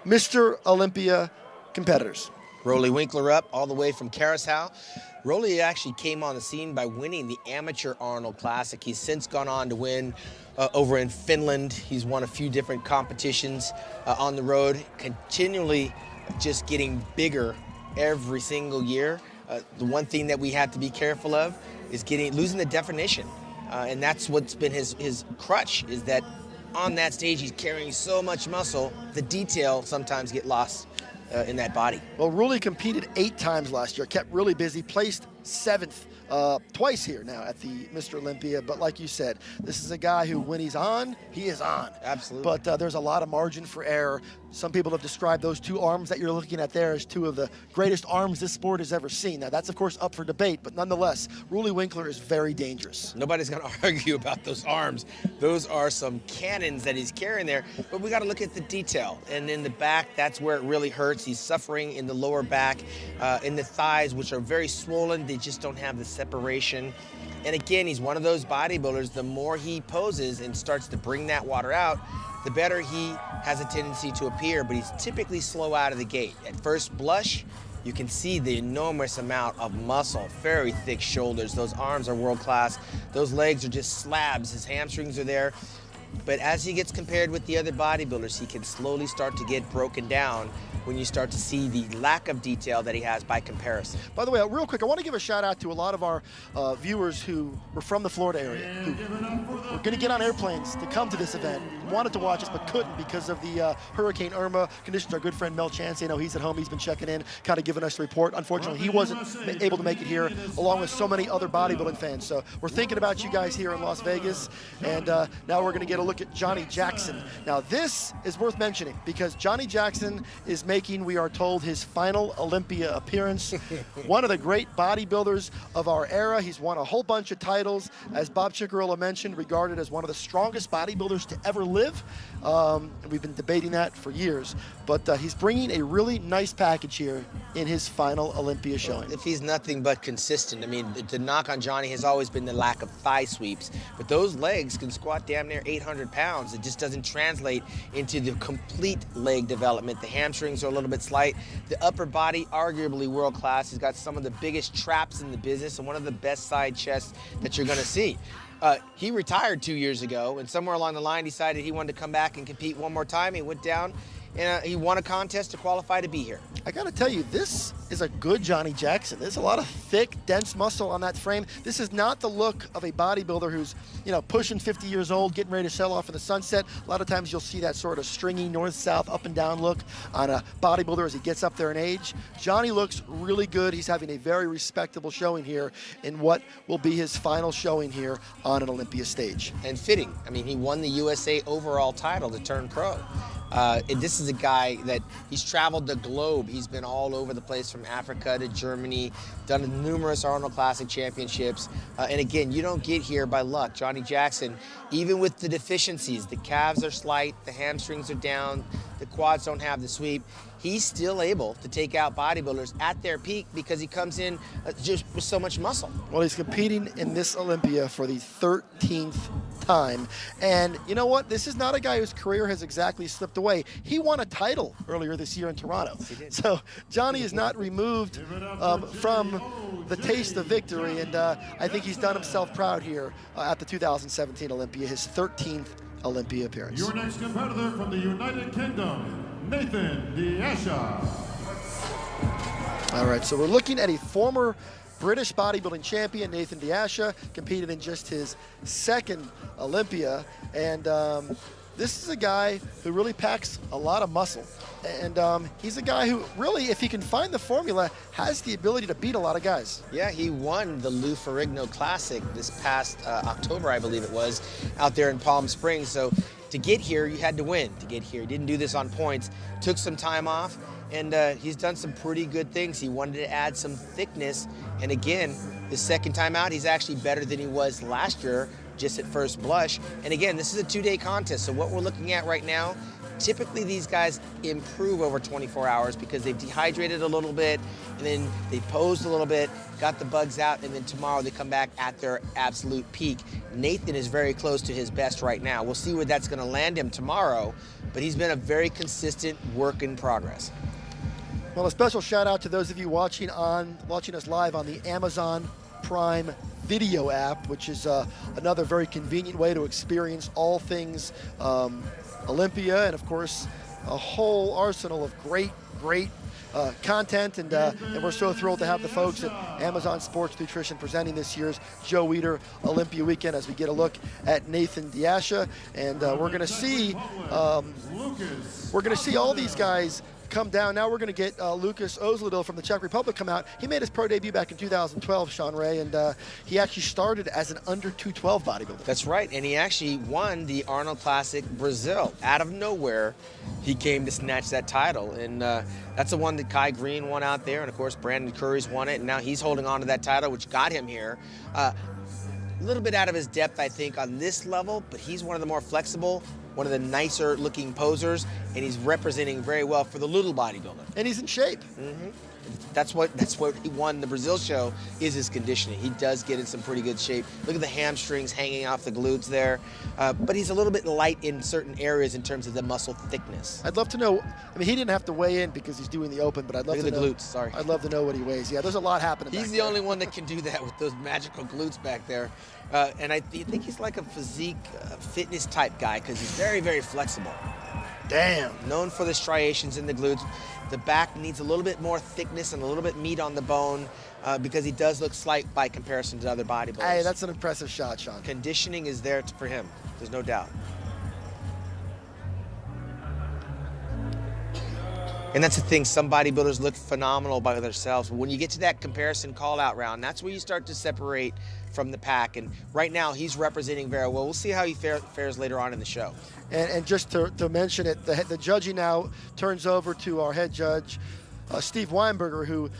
Mr. Olympia competitors. Rolly Winkler up all the way from Carousel. Rolly actually came on the scene by winning the Amateur Arnold Classic. He's since gone on to win over in Finland. He's won a few different competitions on the road, continually just getting bigger every single year. The one thing that we have to be careful of is losing the definition. And that's what's been his crutch, is that on that stage he's carrying so much muscle, the detail sometimes get lost in that body. Well, Rolly competed 8 times last year, kept really busy, placed 7th twice here now at the Mr. Olympia. But like you said, this is a guy who, when he's on, he is on. Absolutely. But there's a lot of margin for error. Some people have described those 2 arms that you're looking at there as 2 of the greatest arms this sport has ever seen. Now, that's, of course, up for debate, but nonetheless, Rolly Winkler is very dangerous. Nobody's going to argue about those arms. Those are some cannons that he's carrying there, but we got to look at the detail. And in the back, that's where it really hurts. He's suffering in the lower back, in the thighs, which are very swollen. They just don't have the separation. And again, he's one of those bodybuilders, the more he poses and starts to bring that water out, the better he has a tendency to appear, but he's typically slow out of the gate. At first blush, you can see the enormous amount of muscle, very thick shoulders. Those arms are world class. Those legs are just slabs. His hamstrings are there. But as he gets compared with the other bodybuilders, he can slowly start to get broken down when you start to see the lack of detail that he has by comparison. By the way, real quick, I want to give a shout out to a lot of our viewers who were from the Florida area, who were going to get on airplanes to come to this event, wanted to watch us but couldn't because of the Hurricane Irma conditions. Our good friend Mel Chance, I know he's at home, he's been checking in, kind of giving us the report. Unfortunately, he wasn't able to make it here, along with so many other bodybuilding fans. So we're thinking about you guys here in Las Vegas, and now we're going to get a look at Johnny Jackson. Now this is worth mentioning because Johnny Jackson is making, we are told, his final Olympia appearance. One of the great bodybuilders of our era. He's won a whole bunch of titles, as Bob Chicarella mentioned, regarded as one of the strongest bodybuilders to ever live. And we've been debating that for years. But he's bringing a really nice package here in his final Olympia showing. If he's nothing but consistent, I mean, the knock on Johnny has always been the lack of thigh sweeps, but those legs can squat damn near 800 pounds. It just doesn't translate into the complete leg development. The hamstrings are a little bit slight. The upper body, arguably world class. He's got some of the biggest traps in the business and one of the best side chests that you're gonna see. He retired 2 years ago, and somewhere along the line decided he wanted to come back and compete one more time. He went down and he won a contest to qualify to be here. I gotta tell you, this is a good Johnny Jackson. There's a lot of thick, dense muscle on that frame. This is not the look of a bodybuilder who's, you know, pushing 50 years old, getting ready to sell off in the sunset. A lot of times you'll see that sort of stringy north-south, up and down look on a bodybuilder as he gets up there in age. Johnny looks really good. He's having a very respectable showing here in what will be his final showing here on an Olympia stage. And fitting. I mean, he won the USA overall title to turn pro. And this is a guy that he's traveled the globe. He's been all over the place, from Africa to Germany, done numerous Arnold Classic championships. And again, you don't get here by luck. Johnny Jackson, even with the deficiencies, the calves are slight, the hamstrings are down, the quads don't have the sweep, he's still able to take out bodybuilders at their peak because he comes in just with so much muscle. Well, he's competing in this Olympia for the 13th time. And you know what? This is not a guy whose career has exactly slipped away. He won a title earlier this year in Toronto. He did. So Johnny is not removed from the taste of victory. And I think he's done himself proud here at the 2017 Olympia, his 13th Olympia appearance. Your next competitor from the United Kingdom, Nathan D'Asha. All right, so we're looking at a former British bodybuilding champion, Nathan D'Asha, competed in just his 2nd Olympia. And this is a guy who really packs a lot of muscle. And he's a guy who really, if he can find the formula, has the ability to beat a lot of guys. Yeah, he won the Lou Ferrigno Classic this past October, I believe it was, out there in Palm Springs. So to get here, you had to win to get here. He didn't do this on points, took some time off, and he's done some pretty good things. He wanted to add some thickness, and again, his 2nd time out, he's actually better than he was last year, just at first blush. And again, this is a 2-day contest, so what we're looking at right now, typically these guys improve over 24 hours because they've dehydrated a little bit, and then they posed a little bit, got the bugs out, and then tomorrow they come back at their absolute peak. Nathan is very close to his best right now. We'll see where that's going to land him tomorrow, but he's been a very consistent work in progress. Well, a special shout out to those of you watching us live on the Amazon Prime Video app, which is another very convenient way to experience all things Olympia, and of course a whole arsenal of great content, and we're so thrilled to have the folks at Amazon Sports Nutrition presenting this year's Joe Weider Olympia Weekend as we get a look at Nathan Diasha, and we're going to see all these guys come down. Now we're going to get Lucas Ozladil from the Czech Republic come out. He made his pro debut back in 2012, Sean Ray, and he actually started as an under 212 bodybuilder. That's right, and he actually won the Arnold Classic Brazil. Out of nowhere, he came to snatch that title, and that's the one that Kai Green won out there, and of course Brandon Curry's won it, and now he's holding on to that title, which got him here. A little bit out of his depth, I think, on this level, but he's one of the more flexible, one of the nicer looking posers, and he's representing very well for the little bodybuilder. And he's in shape. Mm-hmm. That's what he won the Brazil show, is his conditioning. He does get in some pretty good shape. Look at the hamstrings hanging off the glutes there. But he's a little bit light in certain areas in terms of the muscle thickness. I'd love to know, I mean, he didn't have to weigh in because he's doing the open, but I'd love to know. Look at the glutes, sorry. I'd love to know what he weighs. Yeah, there's a lot happening He's the only one that can do that with those magical glutes back there. And I think he's like a physique fitness type guy because he's very, very flexible. Damn. Known for the striations in the glutes. The back needs a little bit more thickness and a little bit meat on the bone because he does look slight by comparison to other bodybuilders. Hey, that's an impressive shot, Sean. Conditioning is there for him. There's no doubt. And that's the thing, some bodybuilders look phenomenal by themselves. But when you get to that comparison call-out round, that's where you start to separate from the pack. And right now, he's representing very well. We'll see how he fares later on in the show. And just to mention it, the judging now turns over to our head judge, Steve Weinberger, who,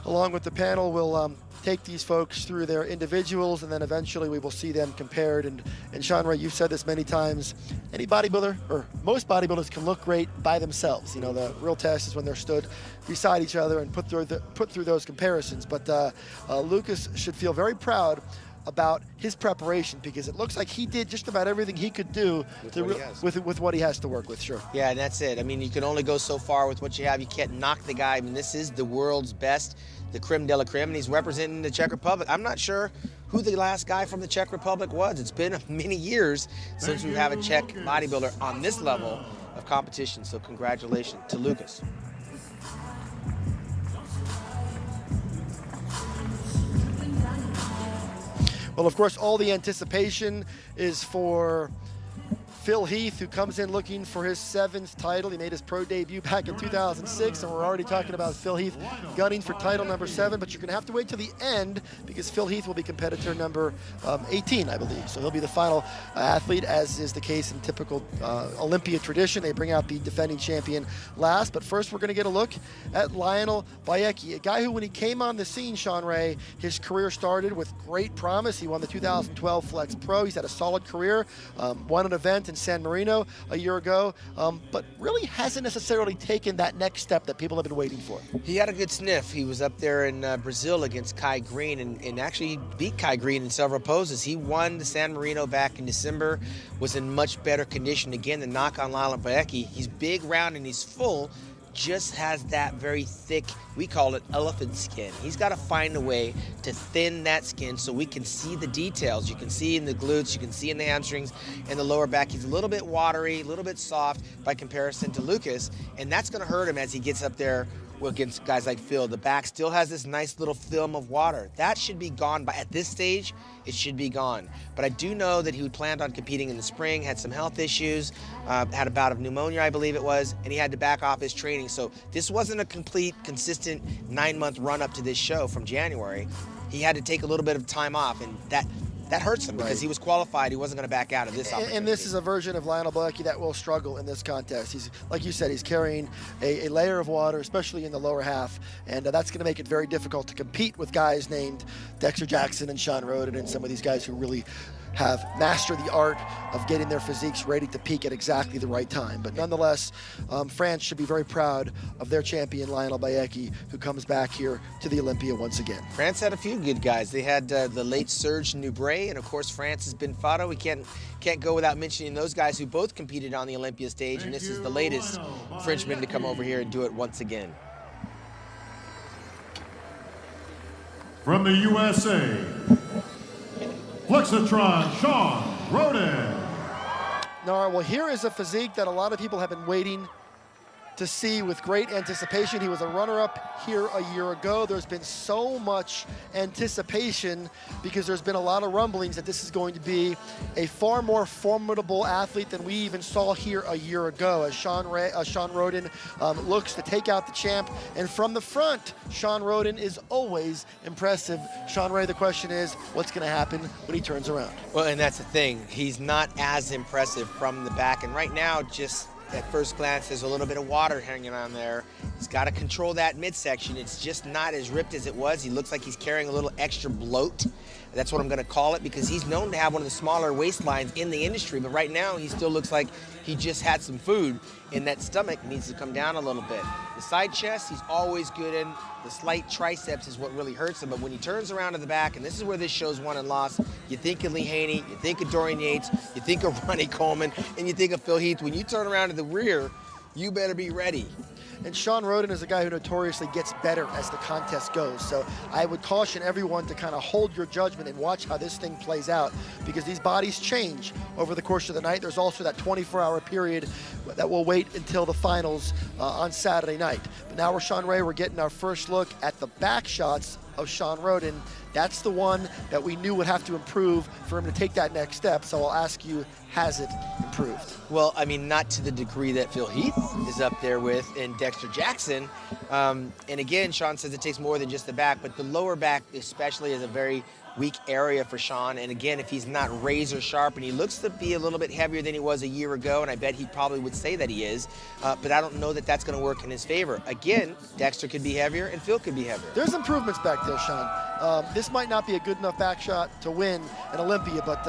along with the panel, will take these folks through their individuals, and then eventually we will see them compared. And Sean Ray, you've said this many times, any bodybuilder, or most bodybuilders, can look great by themselves. You know, the real test is when they're stood beside each other and put through those comparisons. But Lucas should feel very proud about his preparation, because it looks like he did just about everything he could do with what he has to work with. Sure. Yeah, and that's it. I mean, you can only go so far with what you have. You can't knock the guy. I mean, this is the world's best, the creme de la creme, and he's representing the Czech Republic. I'm not sure who the last guy from the Czech Republic was. It's been many years since we have a Czech bodybuilder on this level of competition, so congratulations to Lucas. Well, of course, all the anticipation is for Phil Heath, who comes in looking for his 7th title. He made his pro debut back in 2006, and we're already talking about Phil Heath gunning for title number 7, but you're going to have to wait till the end because Phil Heath will be competitor number 18, I believe. So he'll be the final athlete, as is the case in typical Olympia tradition. They bring out the defending champion last, but first we're going to get a look at Lionel Bayecki, a guy who, when he came on the scene, Sean Ray, his career started with great promise. He won the 2012 Flex Pro. He's had a solid career, won an event in San Marino a year ago, but really hasn't necessarily taken that next step that people have been waiting for. He had a good sniff. He was up there in Brazil against Kai Green and actually beat Kai Green in several poses. He won the San Marino back in December, was in much better condition. Again, the knock on Lionel Bayecki, he's big, round, and he's full, just has that very thick, we call it elephant skin. He's got to find a way to thin that skin so we can see the details. You can see in the glutes, you can see in the hamstrings and the lower back. He's a little bit watery, a little bit soft by comparison to Lucas, and that's going to hurt him as he gets up there against guys like Phil. The back still has this nice little film of water. That should be gone by, at this stage, it should be gone. But I do know that he planned on competing in the spring, had some health issues, had a bout of pneumonia, I believe it was, and he had to back off his training. So this wasn't a complete, consistent 9-month run up to this show from January. He had to take a little bit of time off, and that hurts him because he was qualified. He wasn't going to back out of this opportunity. And this is a version of Lionel Bayecki that will struggle in this contest. He's, like you said, he's carrying a layer of water, especially in the lower half, and that's going to make it very difficult to compete with guys named Dexter Jackson and Sean Roden and some of these guys who really have mastered the art of getting their physiques ready to peak at exactly the right time. But nonetheless, France should be very proud of their champion, Lionel Bayeki, who comes back here to the Olympia once again. France had a few good guys. They had the late Serge Nubret, and of course France's Ben Fado. We can't go without mentioning those guys who both competed on the Olympia stage, and this is the latest Frenchman to come over here and do it once again. From the USA, Flexitron Sean Roden. Nara, well, here is a physique that a lot of people have been waiting to see with great anticipation. He was a runner-up here a year ago. There's been so much anticipation because there's been a lot of rumblings that this is going to be a far more formidable athlete than we even saw here a year ago, as Sean Roden looks to take out the champ. And from the front, Sean Roden is always impressive. Sean Ray, the question is, what's going to happen when he turns around? Well, and that's the thing. He's not as impressive from the back. And right now, just at first glance, there's a little bit of water hanging on there. He's got to control that midsection. It's just not as ripped as it was. He looks like he's carrying a little extra bloat. That's what I'm going to call it, because he's known to have one of the smaller waistlines in the industry. But right now, he still looks like he just had some food, and that stomach needs to come down a little bit. The side chest, he's always good in. The slight triceps is what really hurts him. But when he turns around to the back, and this is where this shows won and lost, you think of Lee Haney, you think of Dorian Yates, you think of Ronnie Coleman, and you think of Phil Heath. When you turn around to the rear, you better be ready. And Sean Roden is a guy who notoriously gets better as the contest goes. So I would caution everyone to kind of hold your judgment and watch how this thing plays out, because these bodies change over the course of the night. There's also that 24-hour period that will wait until the finals on Saturday night. But now we're Sean Ray, we're getting our first look at the back shots of Sean Roden. That's the one that we knew would have to improve for him to take that next step. So I'll ask you, has it improved? Well, I mean, not to the degree that Phil Heath is up there with and Dexter Jackson. And again, Sean says it takes more than just the back, but the lower back especially is a very weak area for Sean. And again, if he's not razor sharp, and he looks to be a little bit heavier than he was a year ago, and I bet he probably would say that he is, but I don't know that that's going to work in his favor. Again, Dexter could be heavier and Phil could be heavier. There's improvements back there, Sean. This might not be a good enough back shot to win an Olympia, but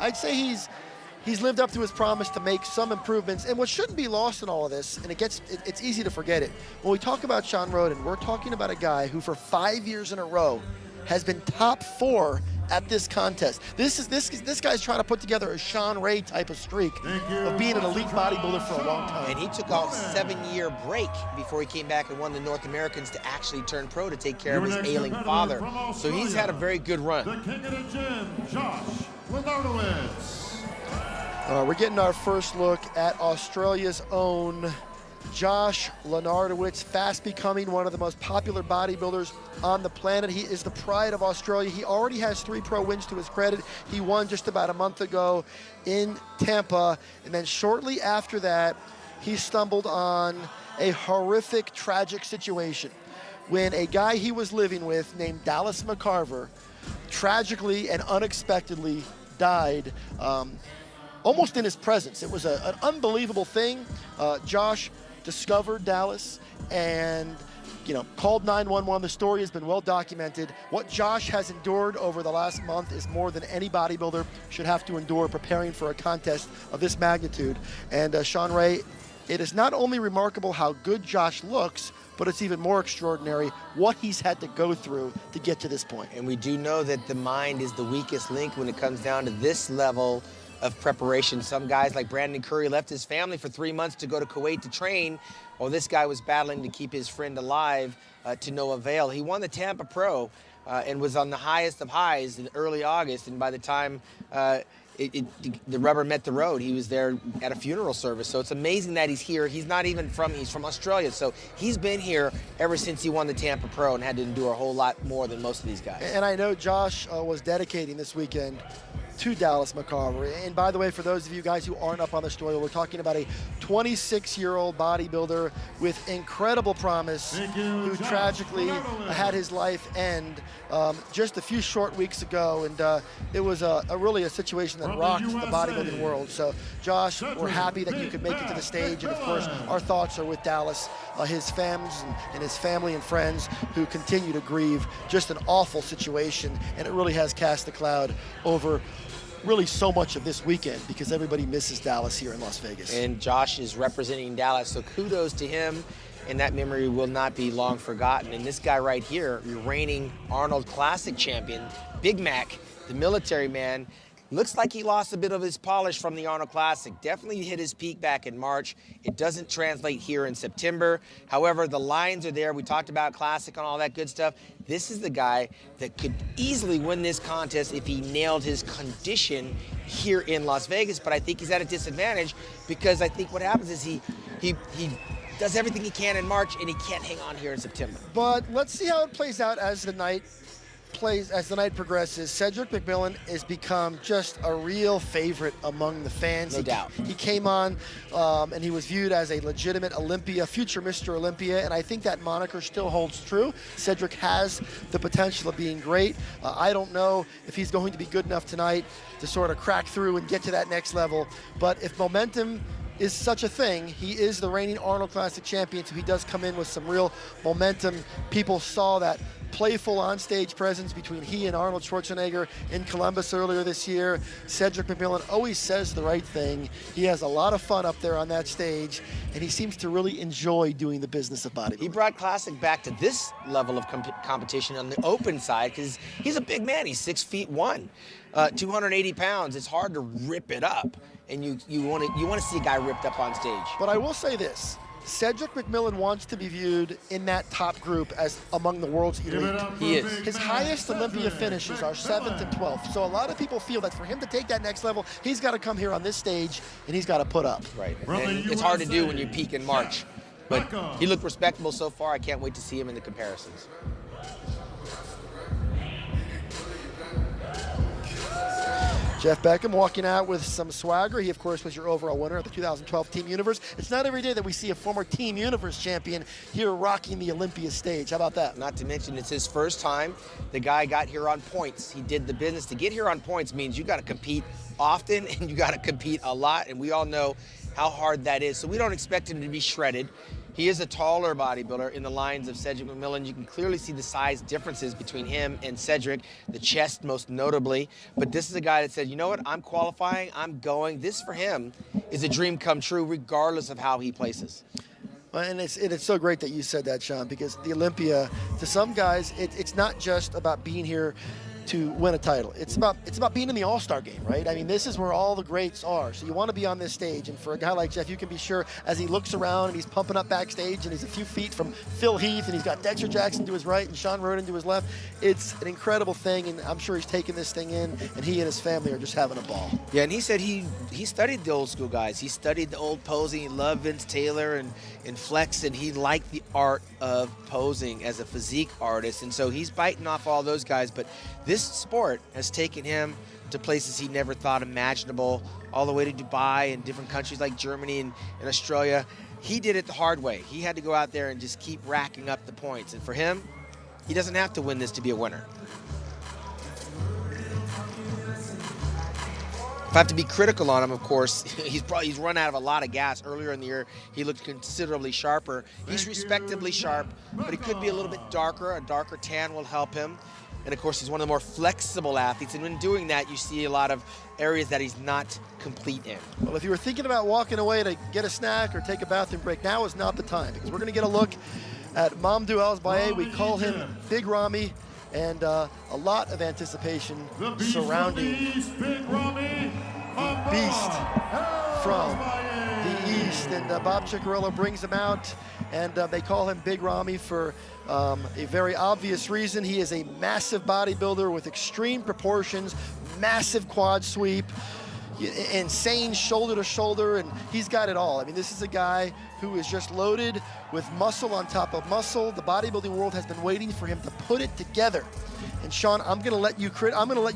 I'd say he's lived up to his promise to make some improvements. And what shouldn't be lost in all of this, and it's easy to forget it, when we talk about Sean Roden, we're talking about a guy who for 5 years in a row has been top 4 at this contest. This guy's trying to put together a Sean Ray type of streak of being an elite bodybuilder for a long time. And he took a 7-year break before he came back and won the North Americans to actually turn pro to take care of his ailing father. So he's had a very good run. The king of the gym, Josh Lenardowitz. We're getting our first look at Australia's own Josh Lenardowitz, fast becoming one of the most popular bodybuilders on the planet. He is the pride of Australia. He already has 3 pro wins to his credit. He won just about a month ago in Tampa, and then shortly after that, he stumbled on a horrific, tragic situation when a guy he was living with named Dallas McCarver tragically and unexpectedly died almost in his presence. It was an unbelievable thing. Josh discovered Dallas and called 911. The story has been well documented. What Josh has endured over the last month is more than any bodybuilder should have to endure preparing for a contest of this magnitude. And Sean Ray, it is not only remarkable how good Josh looks, but it's even more extraordinary what he's had to go through to get to this point. And we do know that the mind is the weakest link when it comes down to this level of preparation. Some guys like Brandon Curry left his family for 3 months to go to Kuwait to train, while this guy was battling to keep his friend alive to no avail. He won the Tampa Pro and was on the highest of highs in early August, and by the time the rubber met the road, he was there at a funeral service. So it's amazing that he's here. He's from Australia, so he's been here ever since he won the Tampa Pro and had to endure a whole lot more than most of these guys. And I know Josh was dedicating this weekend to Dallas McCarver. And by the way, for those of you guys who aren't up on the story, we're talking about a 26-year-old bodybuilder with incredible promise who tragically had his life end just a few short weeks ago. And it was really a situation that rocked the bodybuilding world. So Josh, we're happy that you could make it to the stage. And of course, our thoughts are with Dallas, his fans and his family and friends who continue to grieve just an awful situation. And it really has cast a cloud over really so much of this weekend because everybody misses Dallas here in Las Vegas. And Josh is representing Dallas, so kudos to him, and that memory will not be long forgotten. And this guy right here, your reigning Arnold Classic champion, Big Mac, the military man, looks like he lost a bit of his polish from the Arnold Classic. Definitely hit his peak back in March. It doesn't translate here in September. However, the lines are there. We talked about Classic and all that good stuff. This is the guy that could easily win this contest if he nailed his condition here in Las Vegas. But I think he's at a disadvantage because I think what happens is he does everything he can in March and he can't hang on here in September. But let's see how it plays out as the night progresses. Cedric McMillan has become just a real favorite among the fans. No doubt. He came on and he was viewed as a legitimate Olympia, future Mr. Olympia, and I think that moniker still holds true. Cedric has the potential of being great. I don't know if he's going to be good enough tonight to sort of crack through and get to that next level, but if momentum is such a thing, he is the reigning Arnold Classic champion, so he does come in with some real momentum. People saw that playful on-stage presence between he and Arnold Schwarzenegger in Columbus earlier this year. Cedric McMillan always says the right thing. He has a lot of fun up there on that stage, and he seems to really enjoy doing the business of bodybuilding. He brought Classic back to this level of competition on the open side because he's a big man. He's 6'1", 280 pounds. It's hard to rip it up, and you want to see a guy ripped up on stage. But I will say this. Cedric McMillan wants to be viewed in that top group as among the world's elite. He is. His highest Olympia finishes are 7th and 12th. So a lot of people feel that for him to take that next level, he's got to come here on this stage and he's got to put up. Right. And it's hard to do when you peak in March. But he looked respectable so far. I can't wait to see him in the comparisons. Jeff Beckham walking out with some swagger. He, of course, was your overall winner of the 2012 Team Universe. It's not every day that we see a former Team Universe champion here rocking the Olympia stage. How about that? Not to mention, it's his first time. The guy got here on points. He did the business. To get here on points means you got to compete often and you got to compete a lot, and we all know how hard that is. So we don't expect him to be shredded. He is a taller bodybuilder in the lines of Cedric McMillan. You can clearly see the size differences between him and Cedric, the chest most notably. But this is a guy that said, you know what, I'm qualifying, I'm going. This for him is a dream come true regardless of how he places. And it's so great that you said that, Sean, because the Olympia, to some guys, it's not just about being here to win a title. It's about being in the All-Star game, right? I mean, this is where all the greats are. So you want to be on this stage. And for a guy like Jeff, you can be sure as he looks around and he's pumping up backstage and he's a few feet from Phil Heath and he's got Dexter Jackson to his right and Sean Roden to his left. It's an incredible thing, and I'm sure he's taking this thing in, and he and his family are just having a ball. Yeah, and he said he studied the old school guys. He studied the old posing. He loved Vince Taylor and Flex, and he liked the art of posing as a physique artist. And so he's biting off all those guys. But this sport has taken him to places he never thought imaginable, all the way to Dubai and different countries like Germany and Australia. He did it the hard way. He had to go out there and just keep racking up the points. And for him, he doesn't have to win this to be a winner. If I have to be critical on him, of course, he's run out of a lot of gas. Earlier in the year, he looked considerably sharper. He's respectably sharp, but he could be a little bit darker. A darker tan will help him. And of course, he's one of the more flexible athletes. And when doing that, you see a lot of areas that he's not complete in. Well, if you were thinking about walking away to get a snack or take a bathroom break, now is not the time, because we're going to get a look at Mamdou Al-Baye. We call him Big Ramy, and a lot of anticipation surrounding the beast from the East. And Bob Ciccarello brings him out, and they call him Big Ramy for a very obvious reason. He is a massive bodybuilder with extreme proportions, massive quad sweep, insane shoulder to shoulder, and he's got it all. I mean, this is a guy who is just loaded with muscle on top of muscle. The bodybuilding world has been waiting for him to put it together. And Sean, I'm going to let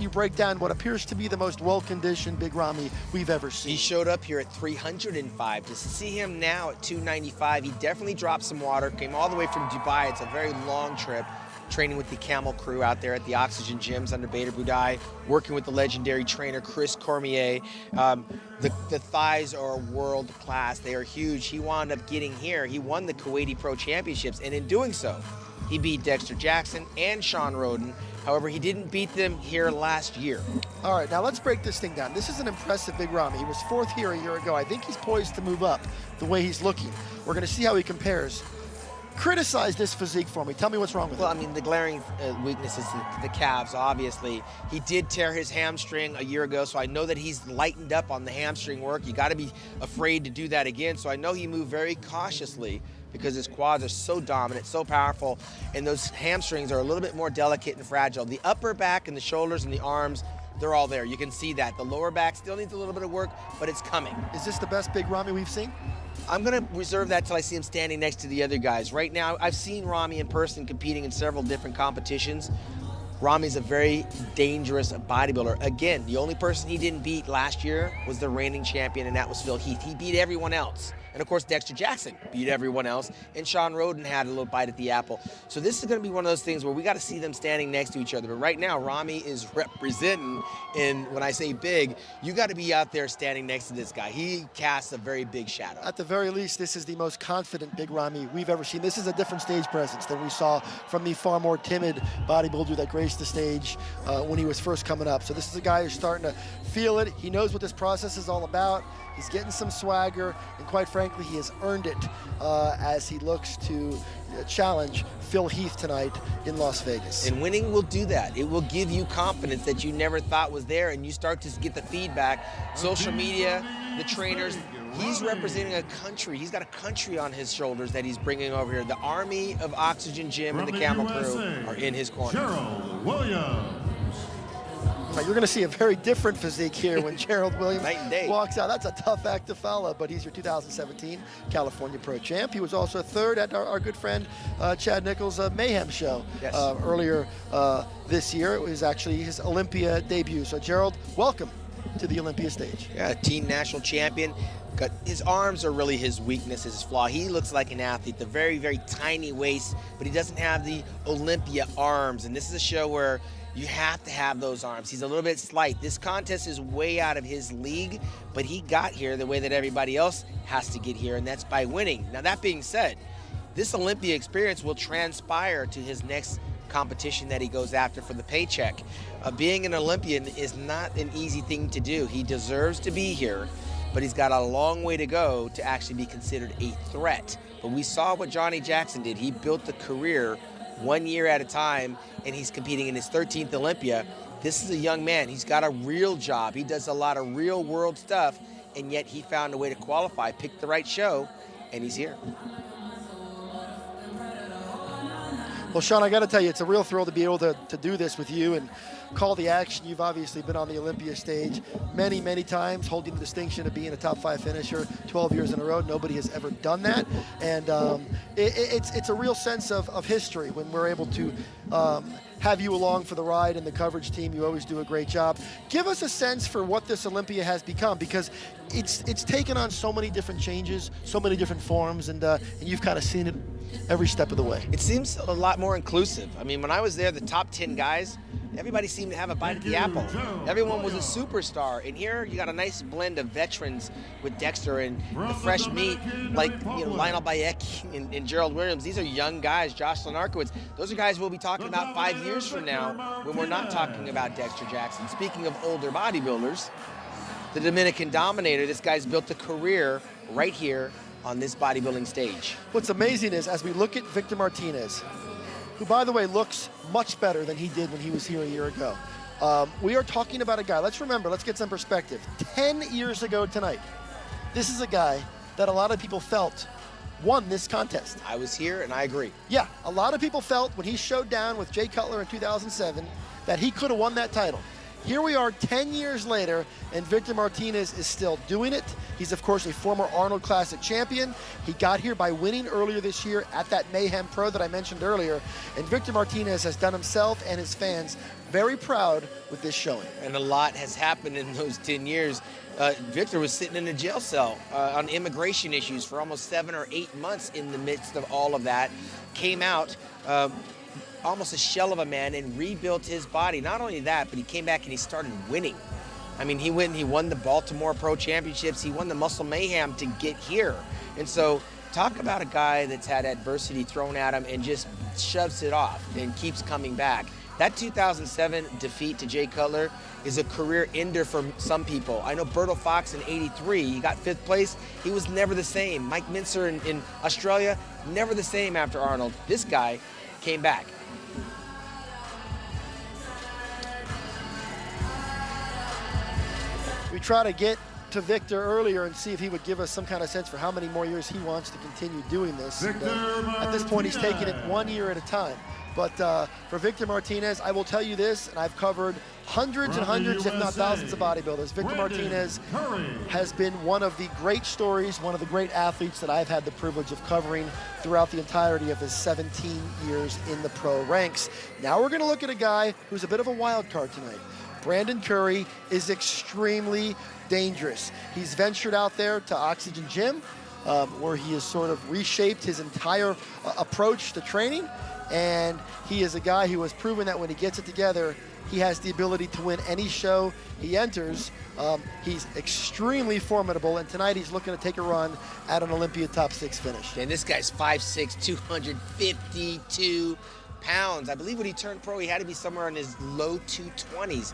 you break down what appears to be the most well-conditioned Big Ramy we've ever seen. He showed up here at 305. To see him now at 295, he definitely dropped some water. Came all the way from Dubai. It's a very long trip. Training with the Camel crew out there at the Oxygen gyms under Beta Budai, working with the legendary trainer Chris Cormier. The thighs are world class. They are huge. He wound up getting here. He won the Kuwaiti Pro Championships, and in doing so, He beat Dexter Jackson and Sean Roden. However, he didn't beat them here last year. All right, now let's break this thing down. This is an impressive Big Ramy. He was 4th here a year ago. I think he's poised to move up the way he's looking. We're going to see how he compares. Criticize this physique for me. Tell me what's wrong with it. Well, I mean, the glaring weakness is the calves, obviously. He did tear his hamstring a year ago, so I know that he's lightened up on the hamstring work. You got to be afraid to do that again. So I know he moved very cautiously because his quads are so dominant, so powerful, and those hamstrings are a little bit more delicate and fragile. The upper back and the shoulders and the arms, they're all there. You can see that. The lower back still needs a little bit of work, but it's coming. Is this the best Big Ramy we've seen? I'm going to reserve that till I see him standing next to the other guys. Right now, I've seen Ramy in person competing in several different competitions. Ramy's a very dangerous bodybuilder. Again, the only person he didn't beat last year was the reigning champion, and that was Phil Heath. He beat everyone else. And of course, Dexter Jackson beat everyone else, and Sean Roden had a little bite at the apple. So this is going to be one of those things where we got to see them standing next to each other. But right now, Ramy is representing, and when I say big, you got to be out there standing next to this guy. He casts a very big shadow. At the very least, this is the most confident Big Ramy we've ever seen. This is a different stage presence than we saw from the far more timid bodybuilder that graced the stage when he was first coming up. So this is a guy who's starting to feel it. He knows what this process is all about. He's getting some swagger, and quite frankly, he has earned it as he looks to challenge Phil Heath tonight in Las Vegas. And winning will do that. It will give you confidence that you never thought was there, and you start to get the feedback. Social media, the trainers, he's representing a country. He's got a country on his shoulders that he's bringing over here. The army of Oxygen Gym and the Camel Crew are in his corner. Gerald Williams. You're going to see a very different physique here when Gerald Williams Night and day. walks out. That's a tough act to follow, but he's your 2017 California Pro Champ. He was also 3rd at our good friend Chad Nichols' Mayhem show earlier this year. It was actually his Olympia debut. So Gerald, welcome to the Olympia stage. Yeah, teen national champion. His arms are really his weakness, his flaw. He looks like an athlete, the very, very tiny waist, but he doesn't have the Olympia arms. And this is a show where you have to have those arms. He's a little bit slight. This contest is way out of his league, but he got here the way that everybody else has to get here, and that's by winning. Now, that being said, this Olympia experience will transpire to his next competition that he goes after for the paycheck. Being an Olympian is not an easy thing to do. He deserves to be here, but he's got a long way to go to actually be considered a threat. But we saw what Johnny Jackson did. He built a career 1 year at a time, and he's competing in his 13th Olympia. This is a young man. He's got a real job. He does a lot of real world stuff, and yet he found a way to qualify, picked the right show, and he's here. Well, Sean, I got to tell you, it's a real thrill to be able to do this with you and call the action. You've obviously been on the Olympia stage many, many times, holding the distinction of being a top 5 finisher 12 years in a row. Nobody has ever done that. And it's a real sense of history when we're able to have you along for the ride and the coverage team. You always do a great job. Give us a sense for what this Olympia has become, because it's taken on so many different changes, so many different forms, and you've kind of seen it every step of the way. It seems a lot more inclusive. I mean, when I was there, the top 10 guys, everybody seemed to have a bite at the apple. Everyone was a superstar. And here you got a nice blend of veterans with Dexter and the fresh meat, like Lionel Bayek and Gerald Williams. These are young guys, Jocelyn Arkowitz. Those are guys we'll be talking about 5 years from now when we're not talking about Dexter Jackson. Speaking of older bodybuilders, the Dominican Dominator, this guy's built a career right here on this bodybuilding stage. What's amazing is, as we look at Victor Martinez, who, by the way, looks much better than he did when he was here a year ago. We are talking about a guy, let's get some perspective. 10 years ago tonight, this is a guy that a lot of people felt won this contest. I was here and I agree. Yeah, a lot of people felt when he showed down with Jay Cutler in 2007 that he could have won that title. Here we are 10 years later, and Victor Martinez is still doing it. He's, of course, a former Arnold Classic champion. He got here by winning earlier this year at that Mayhem Pro that I mentioned earlier. And Victor Martinez has done himself and his fans very proud with this showing. And a lot has happened in those 10 years. Victor was sitting in a jail cell on immigration issues for almost 7 or 8 months in the midst of all of that. Came out almost a shell of a man and rebuilt his body. Not only that, but he came back and he started winning. I mean, he won the Baltimore Pro Championships. He won the Muscle Mayhem to get here. And so Talk about a guy that's had adversity thrown at him and just shoves it off and keeps coming back. That 2007 defeat to Jay Cutler is a career ender for some people. I know Bertil Fox in '83, he got 5th place. He was never the same. Mike Mincer in Australia, never the same after Arnold. This guy came back. We try to get to Victor earlier and see if he would give us some kind of sense for how many more years he wants to continue doing this. And, at this point, he's taking it 1 year at a time. But for Victor Martinez, I will tell you this, and I've covered hundreds and hundreds, if not thousands, of bodybuilders. Victor Martinez has been one of the great stories, one of the great athletes that I've had the privilege of covering throughout the entirety of his 17 years in the pro ranks. Now we're going to look at a guy who's a bit of a wild card tonight. Brandon Curry is extremely dangerous. He's ventured out there to Oxygen Gym, where he has sort of reshaped his entire approach to training. And he is a guy who has proven that when he gets it together, he has the ability to win any show he enters. He's extremely formidable, and tonight he's looking to take a run at an Olympia top 6 finish. And this guy's 5'6", 252 pounds. I believe when he turned pro, he had to be somewhere in his low 220s.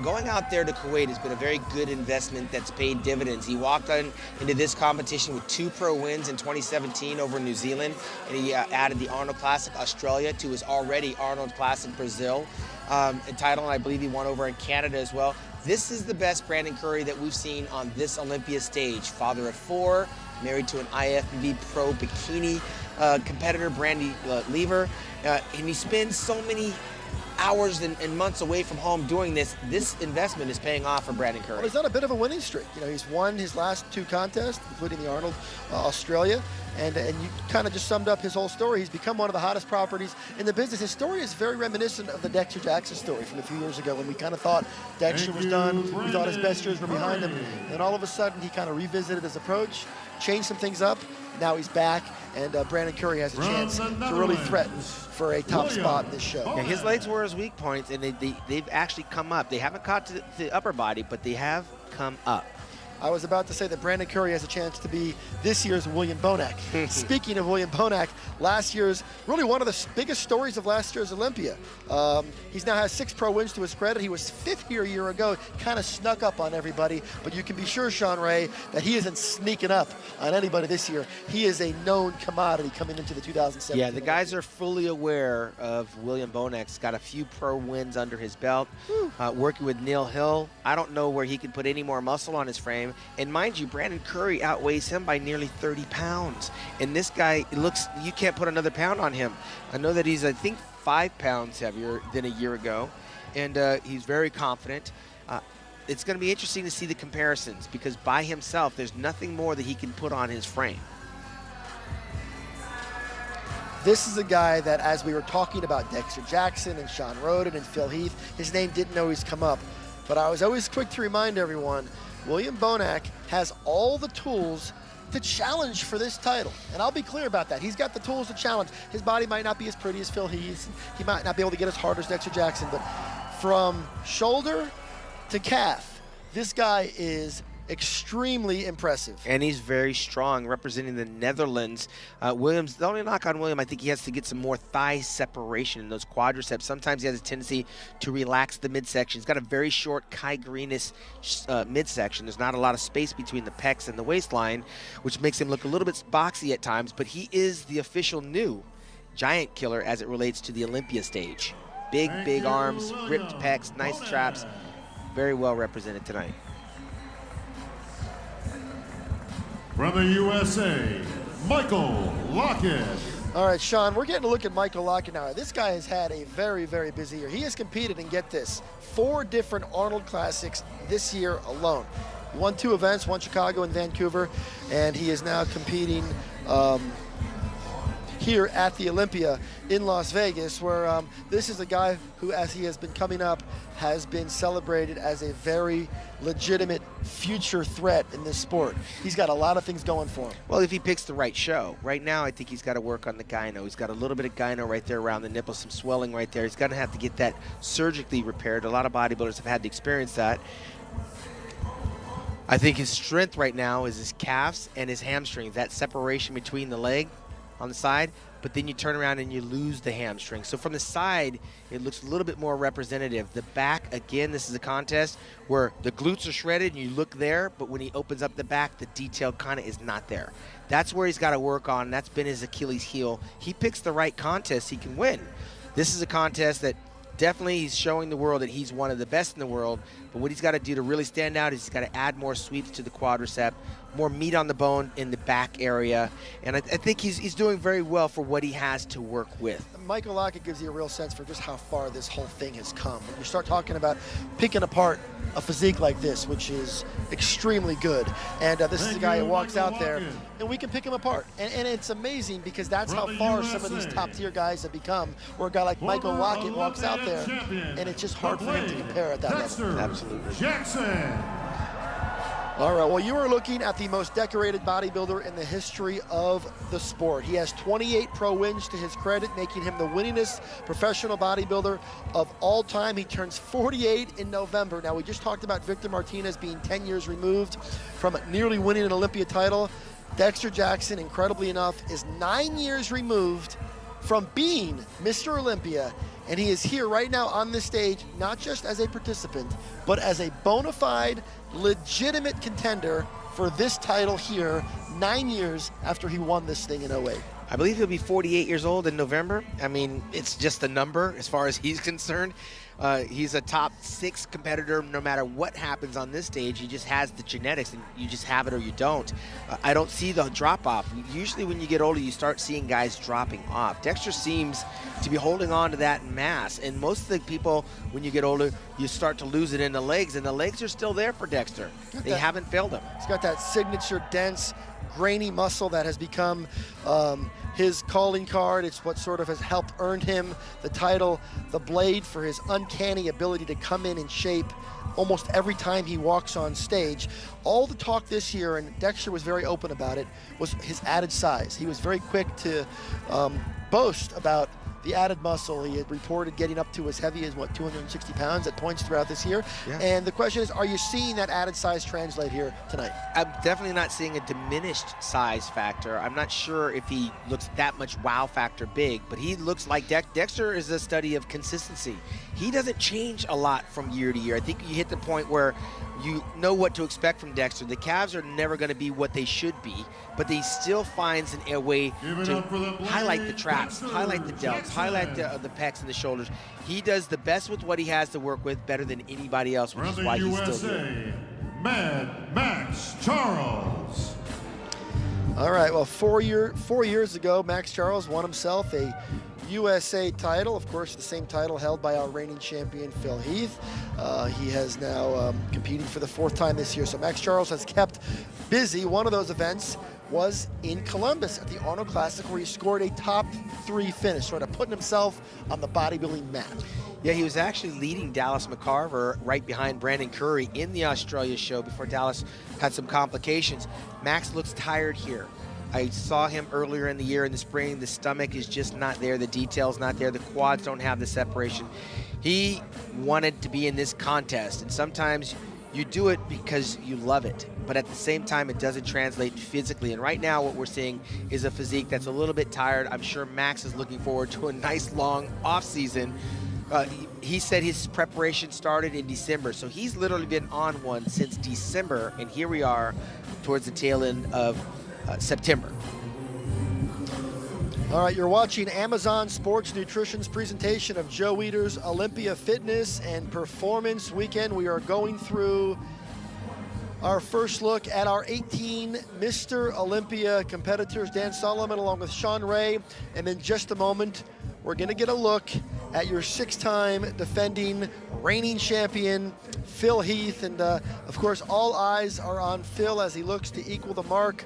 Going out there to Kuwait has been a very good investment that's paid dividends. He walked into this competition with 2 pro wins in 2017 over New Zealand, and he added the Arnold Classic Australia to his already Arnold Classic Brazil title, and I believe he won over in Canada as well. This is the best Brandon Curry that we've seen on this Olympia stage. Father of 4, married to an IFBB pro bikini competitor, Brandy Lever, and he spends so many hours and months away from home doing this. This investment is paying off for Brandon Curry. Well, he's on a bit of a winning streak. You know, he's won his last 2 contests, including the Arnold Australia, and you kind of just summed up his whole story. He's become one of the hottest properties in the business. His story is very reminiscent of the Dexter Jackson story from a few years ago when we kind of thought Dexter was done. We thought his best years were behind him, and all of a sudden he kind of revisited his approach, changed some things up. Now he's back, and Brandon Curry has a chance to really threaten for a top spot in this show. Yeah, his legs were his weak points, and they've actually come up. They haven't caught to the upper body, but they have come up. I was about to say that Brandon Curry has a chance to be this year's William Bonac. Speaking of William Bonac, last year's, really one of the biggest stories of last year's Olympia. He's now has 6 pro wins to his credit. He was 5th here a year ago, kind of snuck up on everybody, but you can be sure, Sean Ray, that he isn't sneaking up on anybody this year. He is a known commodity coming into the 2017. Yeah, the guys are fully aware of William Bonac's got a few pro wins under his belt. Working with Neil Hill, I don't know where he can put any more muscle on his frame. And mind you, Brandon Curry outweighs him by nearly 30 pounds. And this guy, you can't put another pound on him. I know that he's, I think, 5 pounds heavier than a year ago. And he's very confident. It's going to be interesting to see the comparisons because by himself, there's nothing more that he can put on his frame. This is a guy that, as we were talking about Dexter Jackson and Sean Roden and Phil Heath, his name didn't always come up. But I was always quick to remind everyone, William Bonac has all the tools to challenge for this title. And I'll be clear about that. He's got the tools to challenge. His body might not be as pretty as Phil Heath. He might not be able to get as hard as Dexter Jackson, but from shoulder to calf, this guy is extremely impressive. And he's very strong, representing the Netherlands. Williams, the only knock on William, I think he has to get some more thigh separation in those quadriceps. Sometimes he has a tendency to relax the midsection. He's got a very short Kai Greenis midsection. There's not a lot of space between the pecs and the waistline, which makes him look a little bit boxy at times, but he is the official new giant killer as it relates to the Olympia stage. Big arms, ripped pecs, nice traps. Very well represented tonight. From the USA, Michael Lockett. All right, Sean, we're getting to look at Michael Lockett now. This guy has had a very, very busy year. He has competed, and get this, 4 different Arnold Classics this year alone. He won 2 events, one Chicago and Vancouver, and he is now competing here at the Olympia in Las Vegas, where this is a guy who, as he has been coming up, has been celebrated as a very legitimate future threat in this sport. He's got a lot of things going for him. Well, if he picks the right show. Right now, I think he's got to work on the gyno. He's got a little bit of gyno right there around the nipple, some swelling right there. He's going to have to get that surgically repaired. A lot of bodybuilders have had to experience that. I think his strength right now is his calves and his hamstrings, that separation between the leg on the side, but then you turn around and you lose the hamstring. So from the side, it looks a little bit more representative. The back, again, this is a contest where the glutes are shredded and you look there, but when he opens up the back, the detail kind of is not there. That's where he's got to work on. That's been his Achilles heel. He picks the right contest, he can win. This is a contest that definitely he's showing the world that he's one of the best in the world, but what he's got to do to really stand out is he's got to add more sweeps to the quadricep, more meat on the bone in the back area, and I think he's doing very well for what he has to work with. Michael Lockett gives you a real sense for just how far this whole thing has come. When you start talking about picking apart a physique like this, which is extremely good, and this is a guy who walks out there, and we can pick him apart. And it's amazing because that's how far some of these top-tier guys have become, where a guy like Michael Lockett walks out there, and it's just hard for him to compare at that level. Absolutely. Jackson. All right, well, you are looking at the most decorated bodybuilder in the history of the sport. He has 28 pro wins to his credit, making him the winningest professional bodybuilder of all time. He turns 48 in November. Now, we just talked about Victor Martinez being 10 years removed from nearly winning an Olympia title. Dexter Jackson, incredibly enough, is 9 years removed from being Mr. Olympia, and he is here right now on this stage, not just as a participant, but as a bona fide, legitimate contender for this title here 9 years after he won this thing in 08. I believe he'll be 48 years old in November. I mean, it's just a number as far as he's concerned. He's a top 6 competitor no matter what happens on this stage. He just has the genetics, and you just have it or you don't. I don't see the drop-off. Usually when you get older, you start seeing guys dropping off. Dexter seems to be holding on to that mass, and most of the people, when you get older, you start to lose it in the legs, and the legs are still there for Dexter. They haven't failed him. He's got that signature dense, grainy muscle that has become his calling card. It's what sort of has helped earn him the title, the Blade, for his uncanny ability to come in shape almost every time he walks on stage. All the talk this year, and Dexter was very open about it, was his added size. He was very quick to boast about the added muscle. He had reported getting up to as heavy as, 260 pounds at points throughout this year. Yeah. And the question is, are you seeing that added size translate here tonight? I'm definitely not seeing a diminished size factor. I'm not sure if he looks that much wow factor big, but he looks like Dexter is a study of consistency. He doesn't change a lot from year to year. I think you hit the point where you know what to expect from Dexter. The calves are never going to be what they should be, but he still finds a way to highlight the traps, highlight the delts, highlight the pecs and the shoulders. He does the best with what he has to work with, better than anybody else, which is why he's still here. Mad Max Charles. All right, well, 4 years ago, Max Charles won himself a USA title, of course, the same title held by our reigning champion, Phil Heath. He has now competing for the 4th time this year, so Max Charles has kept busy. One of those events was in Columbus at the Arnold Classic, where he scored a top 3 finish, sort of putting himself on the bodybuilding map. Yeah, he was actually leading Dallas McCarver right behind Brandon Curry in the Australia show before Dallas had some complications. Max looks tired here. I saw him earlier in the year in the spring. The stomach is just not there. The detail's not there. The quads don't have the separation. He wanted to be in this contest, and sometimes you do it because you love it, but at the same time, it doesn't translate physically. And right now, what we're seeing is a physique that's a little bit tired. I'm sure Max is looking forward to a nice long off season. He said his preparation started in December, so he's literally been on one since December, and here we are towards the tail end of September. All right, you're watching Amazon Sports Nutrition's presentation of Joe Weider's Olympia Fitness and Performance Weekend. We are going through our first look at our 18 Mr. Olympia competitors. Dan Solomon along with Sean Ray. And in just a moment, we're going to get a look at your 6-time defending reigning champion, Phil Heath. And of course, all eyes are on Phil as he looks to equal the mark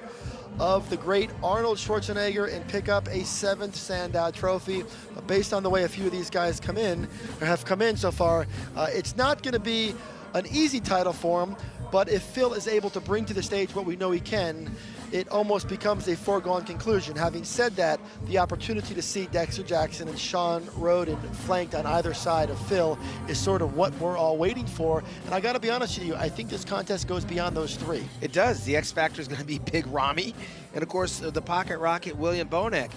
of the great Arnold Schwarzenegger and pick up a 7th Sandow Trophy. Based on the way a few of these guys have come in so far, it's not going to be an easy title for him, But if Phil is able to bring to the stage what we know he can, it almost becomes a foregone conclusion. Having said that, the opportunity to see Dexter Jackson and Sean Roden flanked on either side of Phil is sort of what we're all waiting for. And I got to be honest with you, I think this contest goes beyond those three. It does. The X Factor is going to be Big Rami, and of course the Pocket Rocket, William Bonek.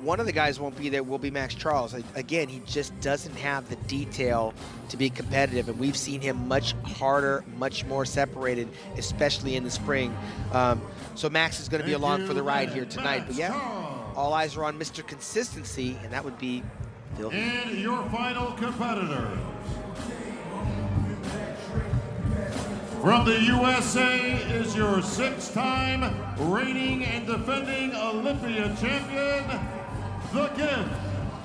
One of the guys won't be there, will be Max Charles. Again, he just doesn't have the detail to be competitive, and we've seen him much harder, much more separated, especially in the spring. So Max is going to be along for the ride here tonight. But yeah, all eyes are on Mr. Consistency, and that would be Phil. And your final competitor. From the USA is your 6-time reigning and defending Olympia champion, the Gift,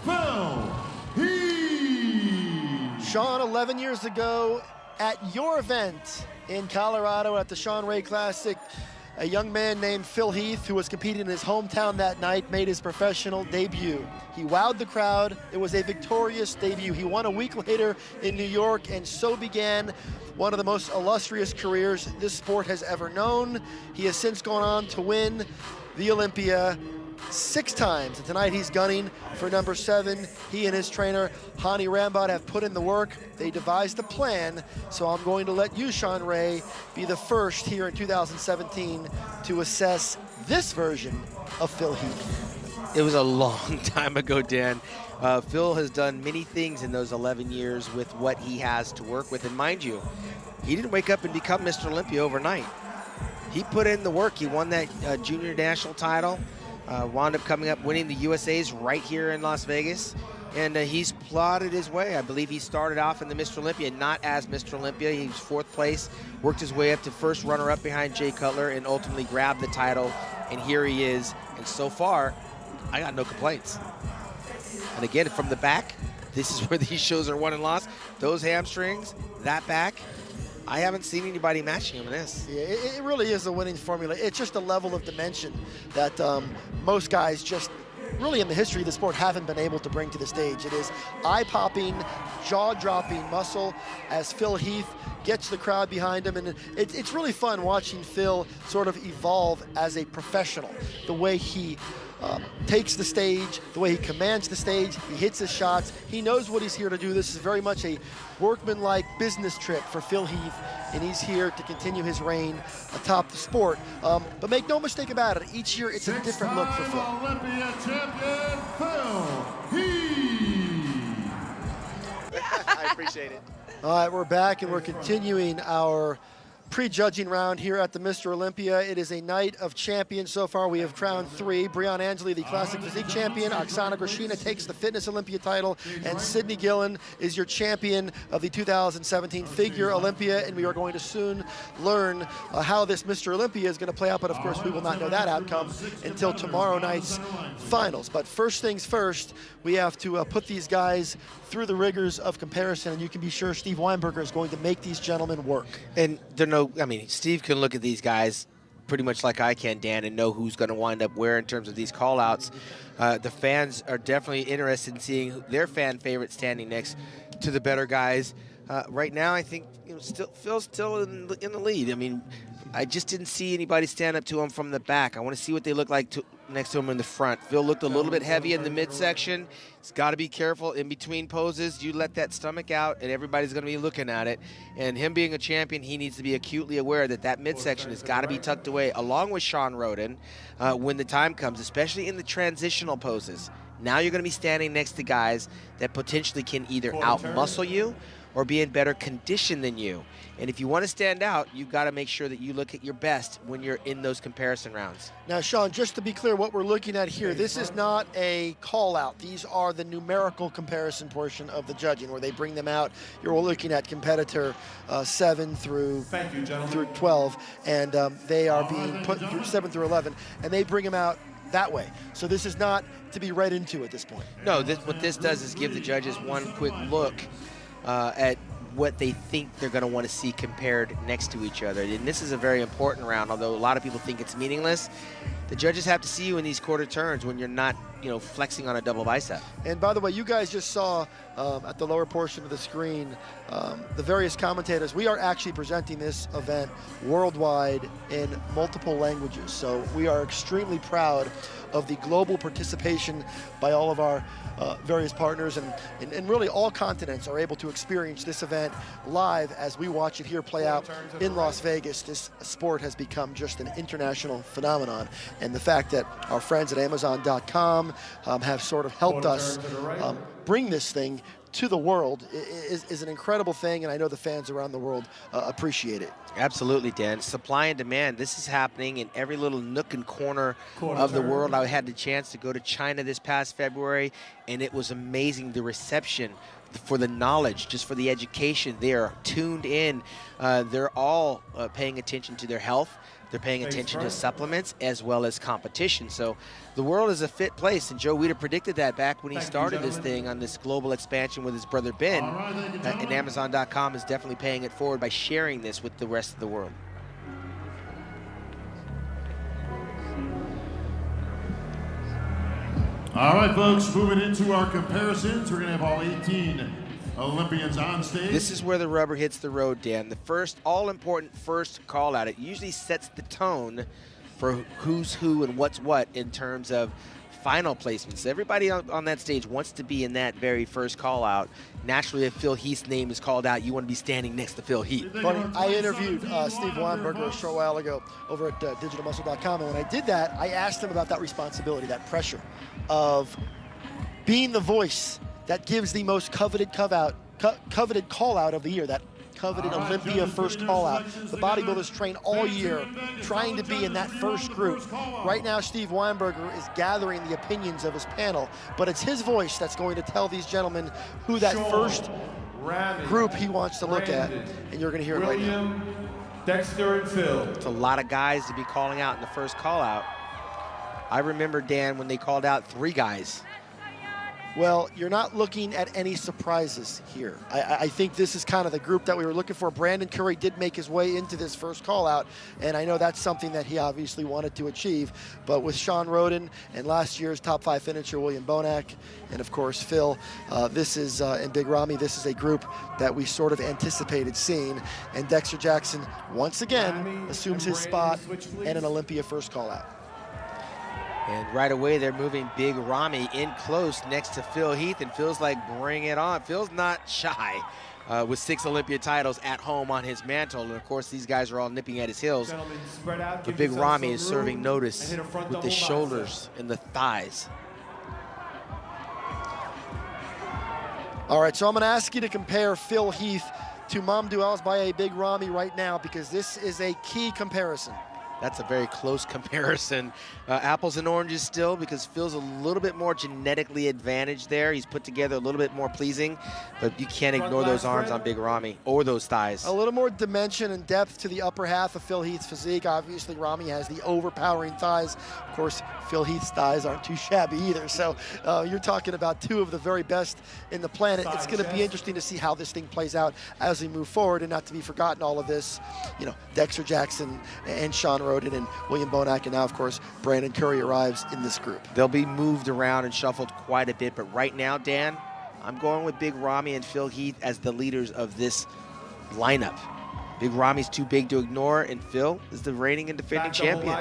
Phil Heath. Sean, 11 years ago at your event in Colorado at the Sean Ray Classic, a young man named Phil Heath, who was competing in his hometown that night, made his professional debut. He wowed the crowd. It was a victorious debut. He won a week later in New York, and so began one of the most illustrious careers this sport has ever known. He has since gone on to win the Olympia 6 times, and tonight he's gunning for number 7. He and his trainer, Hani Rambod, have put in the work. They devised a plan, so I'm going to let you, Sean Ray, be the first here in 2017 to assess this version of Phil Heath. It was a long time ago, Dan. Phil has done many things in those 11 years with what he has to work with, and mind you, he didn't wake up and become Mr. Olympia overnight. He put in the work. He won that junior national title. Wound up coming up winning the USA's right here in Las Vegas, and he's plotted his way. I believe he started off in the Mr. Olympia not as Mr. Olympia. He was 4th place, worked his way up to first runner-up behind Jay Cutler, and ultimately grabbed the title, and here he is. And so far, I got no complaints. And again, from the back, this is where these shows are won and lost. Those hamstrings, that back, I haven't seen anybody matching him in this. Yeah, it really is a winning formula. It's just a level of dimension that most guys just really in the history of the sport haven't been able to bring to the stage. It is eye-popping, jaw-dropping muscle as Phil Heath gets the crowd behind him, and it's really fun watching Phil sort of evolve as a professional. The way he takes the stage, the way he commands the stage, he hits his shots. He knows what he's here to do. This is very much a workman-like business trip for Phil Heath, and he's here to continue his reign atop the sport. But make no mistake about it, each year it's a different look for Phil. Olympia champion, Phil Heath. I appreciate it. All right, we're back and we're continuing our prejudging round here at the Mr. Olympia. It is a night of champions so far. We have crowned 3. Breon Angeli, the Classic Physique champion. Oksana Grishina takes the Fitness Olympia title. And Sydney Gillen is your champion of the 2017 Figure Olympia. And we are going to soon learn how this Mr. Olympia is going to play out. But of course, we will not know that outcome until tomorrow night's finals. But first things first, we have to put these guys through the rigors of comparison. And you can be sure Steve Weinberger is going to make these gentlemen work. And I mean, Steve can look at these guys pretty much like I can, Dan, and know who's going to wind up where in terms of these call-outs. The fans are definitely interested in seeing their fan favorite standing next to the better guys. Right now, I think Phil's still in the lead. I mean, I just didn't see anybody stand up to him from the back. I want to see what they look like next to him in the front. Phil looked a little bit heavy in the midsection. He's got to be careful in between poses. You let that stomach out, and everybody's going to be looking at it. And him being a champion, he needs to be acutely aware that that midsection has got to be tucked away, along with Sean Roden, when the time comes, especially in the transitional poses. Now you're going to be standing next to guys that potentially can either out-muscle you or be in better condition than you. And if you want to stand out, you've got to make sure that you look at your best when you're in those comparison rounds. Now, Sean, just to be clear, what we're looking at here, this is not a call-out. These are the numerical comparison portion of the judging, where they bring them out. You're looking at competitor 7 through 12, and they are being put through 7 through 11, and they bring them out that way. So this is not to be read into at this point. No, what this does is give the judges one quick look at what they think they're going to want to see compared next to each other. And this is a very important round, although a lot of people think it's meaningless. The judges have to see you in these quarter turns when you're not, flexing on a double bicep. And by the way, you guys just saw at the lower portion of the screen the various commentators. We are actually presenting this event worldwide in multiple languages. So we are extremely proud of the global participation by all of our various partners, and really all continents are able to experience this event live as we watch it here play out in Las Vegas. This sport has become just an international phenomenon, and the fact that our friends at Amazon.com have sort of helped us bring this thing to the world is an incredible thing, and I know the fans around the world appreciate it. Absolutely, Dan. Supply and demand. This is happening in every little nook and corner of the world. I had the chance to go to China this past February, and it was amazing, the reception for the knowledge, just for the education. They are tuned in. They're all paying attention to their health. They're paying attention to supplements as well as competition. So the world is a fit place, and Joe Weider predicted that back when he started this thing on this global expansion with his brother Ben. And Amazon.com is definitely paying it forward by sharing this with the rest of the world. All right, folks, moving into our comparisons. We're going to have all 18 Olympians on stage. This is where the rubber hits the road, Dan. The first all-important first call out. It usually sets the tone for who's who and what's what in terms of final placements. Everybody on that stage wants to be in that very first call out. Naturally, if Phil Heath's name is called out, you want to be standing next to Phil Heath. Funny, I interviewed Steve Weinberger a short while ago over at digitalmuscle.com, and when I did that, I asked him about that responsibility, that pressure of being the voice that gives the most coveted call out of the year, that coveted Olympia first call out. The bodybuilders train all year trying to be in that first group. Right now, Steve Weinberger is gathering the opinions of his panel, but it's his voice that's going to tell these gentlemen who that first group he wants to look at, and you're going to hear it right now. Dexter and Phil. It's a lot of guys to be calling out in the first call out. I remember, Dan, when they called out 3 guys. Well, you're not looking at any surprises here. I think this is kind of the group that we were looking for. Brandon Curry did make his way into this first call out, and I know that's something that he obviously wanted to achieve. But with Sean Roden and last year's top 5 finisher William Bonac, and of course Phil, this is and Big Ramy, this is a group that we sort of anticipated seeing. And Dexter Jackson once again assumes his spot and an Olympia first call out. And right away, they're moving Big Ramy in close next to Phil Heath, and Phil's like, bring it on. Phil's not shy with 6 Olympia titles at home on his mantle. And of course, these guys are all nipping at his heels. But Big Ramy is serving notice with the shoulders and the thighs. All right, so I'm going to ask you to compare Phil Heath to Mamadou Alsbaye Big Ramy right now, because this is a key comparison. That's a very close comparison. Apples and oranges still, because Phil's a little bit more genetically advantaged there. He's put together a little bit more pleasing, but you can't ignore those arms on Big Ramy or those thighs. A little more dimension and depth to the upper half of Phil Heath's physique. Obviously, Ramy has the overpowering thighs. Of course, Phil Heath's thighs aren't too shabby either. So you're talking about 2 of the very best in the planet. It's going to be interesting to see how this thing plays out as we move forward, and not to be forgotten all of this, Dexter Jackson and Sean Roden and William Bonac, and now, of course, Brandon Curry arrives in this group. They'll be moved around and shuffled quite a bit, but right now, Dan, I'm going with Big Ramy and Phil Heath as the leaders of this lineup. Big Ramy's too big to ignore, and Phil is the reigning and defending champion.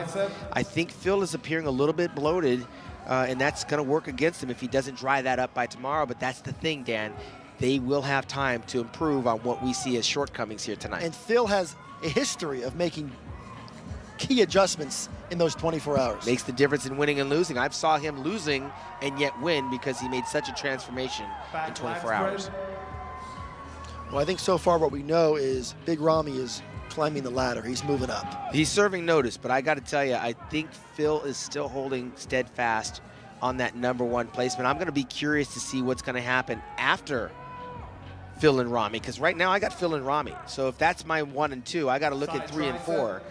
I think Phil is appearing a little bit bloated, and that's going to work against him if he doesn't dry that up by tomorrow, but that's the thing, Dan. They will have time to improve on what we see as shortcomings here tonight. And Phil has a history of making key adjustments in those 24 hours. Makes the difference in winning and losing. I've saw him losing and yet win because he made such a transformation in 24 hours. Well, I think so far what we know is Big Ramy is climbing the ladder. He's moving up. He's serving notice, but I got to tell you, I think Phil is still holding steadfast on that #1 placement. I'm going to be curious to see what's going to happen after Phil and Ramy, because right now I got Phil and Ramy. So if that's my 1 and 2, I got to look at 3 and 4.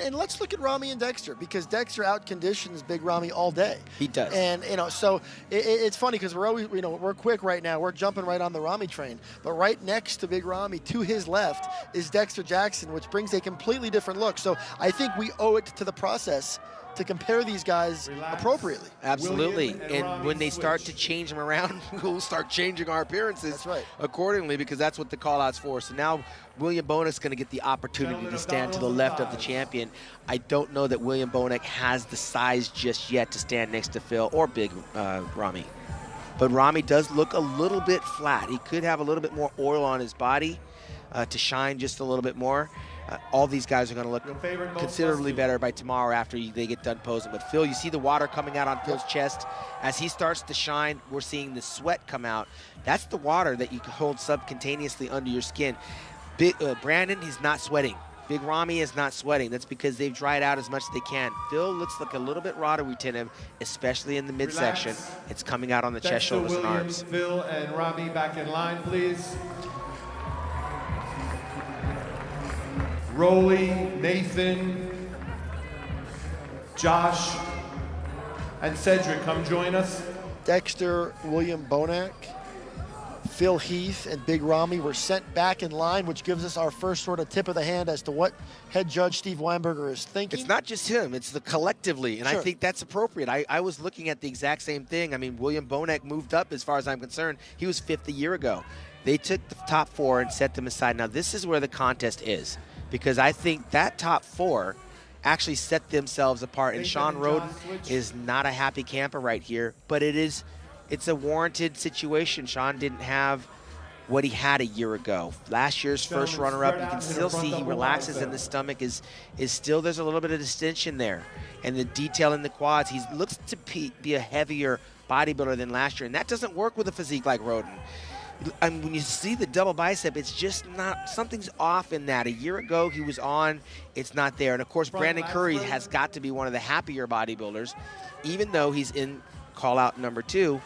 And let's look at Ramy and Dexter, because Dexter outconditions Big Ramy all day. He does. And so it's funny because we're always, we're quick right now. We're jumping right on the Ramy train. But right next to Big Ramy, to his left, is Dexter Jackson, which brings a completely different look. So I think we owe it to the process to compare these guys appropriately. Absolutely. William and And Robbie when they start to switch. change them around, we'll start changing our appearances That's right. accordingly, because that's what the call-out's for. So now William Bonak's going to get the opportunity Gentlemen to of stand to the Domino's left of the thighs. champion. I don't know that William Bonak has the size just yet to stand next to Phil or Big Rami. But Rami does look a little bit flat. He could have a little bit more oil on his body to shine just a little bit more. All these guys are going to look Your favorite most considerably muscular. better by tomorrow after they get done posing. But Phil, you see the water coming out on Phil's chest. As he starts to shine, we're seeing the sweat come out. That's the water that you can hold subcutaneously under your skin. Brandon, he's not sweating. Big Rami is not sweating. That's because they've dried out as much as they can. Phil looks like a little bit raw to retentive, especially in the midsection. Relax. It's coming out on the chest, Dexter, shoulders, and William, arms. Phil, and Rami back in line, please. Rolly, Nathan, Josh, and Cedric, come join us. Dexter, William Bonak, Phil Heath, and Big Rami were sent back in line, which gives us our first sort of tip of the hand as to what head judge Steve Weinberger is thinking. It's not just him, it's the collectively, and I Sure. think that's appropriate. I was looking at the exact same thing. I mean, William Bonak moved up as far as I'm concerned. He was 5th a year ago. They took the top 4 and set them aside. Now, this is where the contest is, because I think that top 4 actually set themselves apart. And Nathan Sean and Roden John switch. is not a happy camper right here, but it's a warranted situation. Sean didn't have what he had a year ago. Last year's first Gentlemen, runner-up, spread you can out, hit a still front see he double relaxes bicep. and the stomach is still, there's a little bit of distension there. And the detail in the quads, he looks to be a heavier bodybuilder than last year, and that doesn't work with a physique like Roden. And when you see the double bicep, it's just not, something's off in that. A year ago, he was on, it's not there. And of course, Brandon Curry has got to be one of the happier bodybuilders, even though he's in call-out number 2.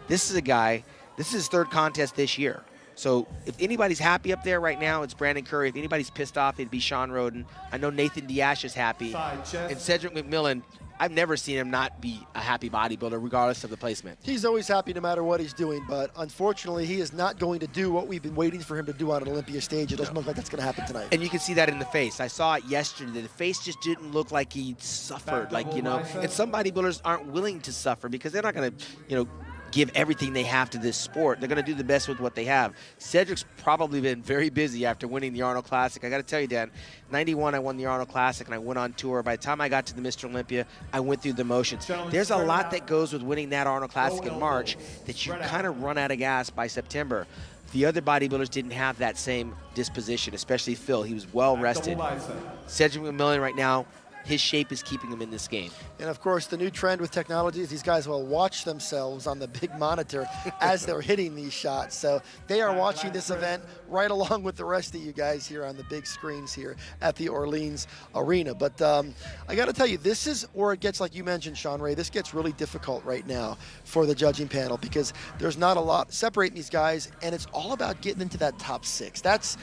This is a guy, this is his 3rd contest this year. So if anybody's happy up there right now, it's Brandon Curry. If anybody's pissed off, it'd be Sean Roden. I know Nathan Diash is happy. Side chest. And Cedric McMillan, I've never seen him not be a happy bodybuilder regardless of the placement. He's always happy no matter what he's doing, but unfortunately, he is not going to do what we've been waiting for him to do on an Olympia stage. It doesn't look like that's going to happen tonight. And you can see that in the face. I saw it yesterday. The face just didn't look like he suffered. Back Like, you double know, bicep. and some bodybuilders aren't willing to suffer because they're not going to, you know, give everything they have to this sport. They're going to do the best with what they have. Cedric's probably been very busy after winning the Arnold Classic. I got to tell you, Dan, 91 I won the Arnold Classic and I went on tour. By the time I got to the Mr. Olympia, I went through the motions. Gentlemen, There's a spread lot out. that goes with winning that Arnold Classic in elbow. March that you Spread out. kind of run out of gas by September. The other bodybuilders didn't have that same disposition, especially Phil. He was well rested. Double bicep. Cedric McMillan right now, his shape is keeping him in this game. And of course, the new trend with technology is these guys will watch themselves on the big monitor as they're hitting these shots. So they are watching this event right along with the rest of you guys here on the big screens here at the Orleans Arena. But I got to tell you, this is where it gets, like you mentioned, Sean Ray, this gets really difficult right now for the judging panel because there's not a lot separating these guys, and it's all about getting into that top 6. That's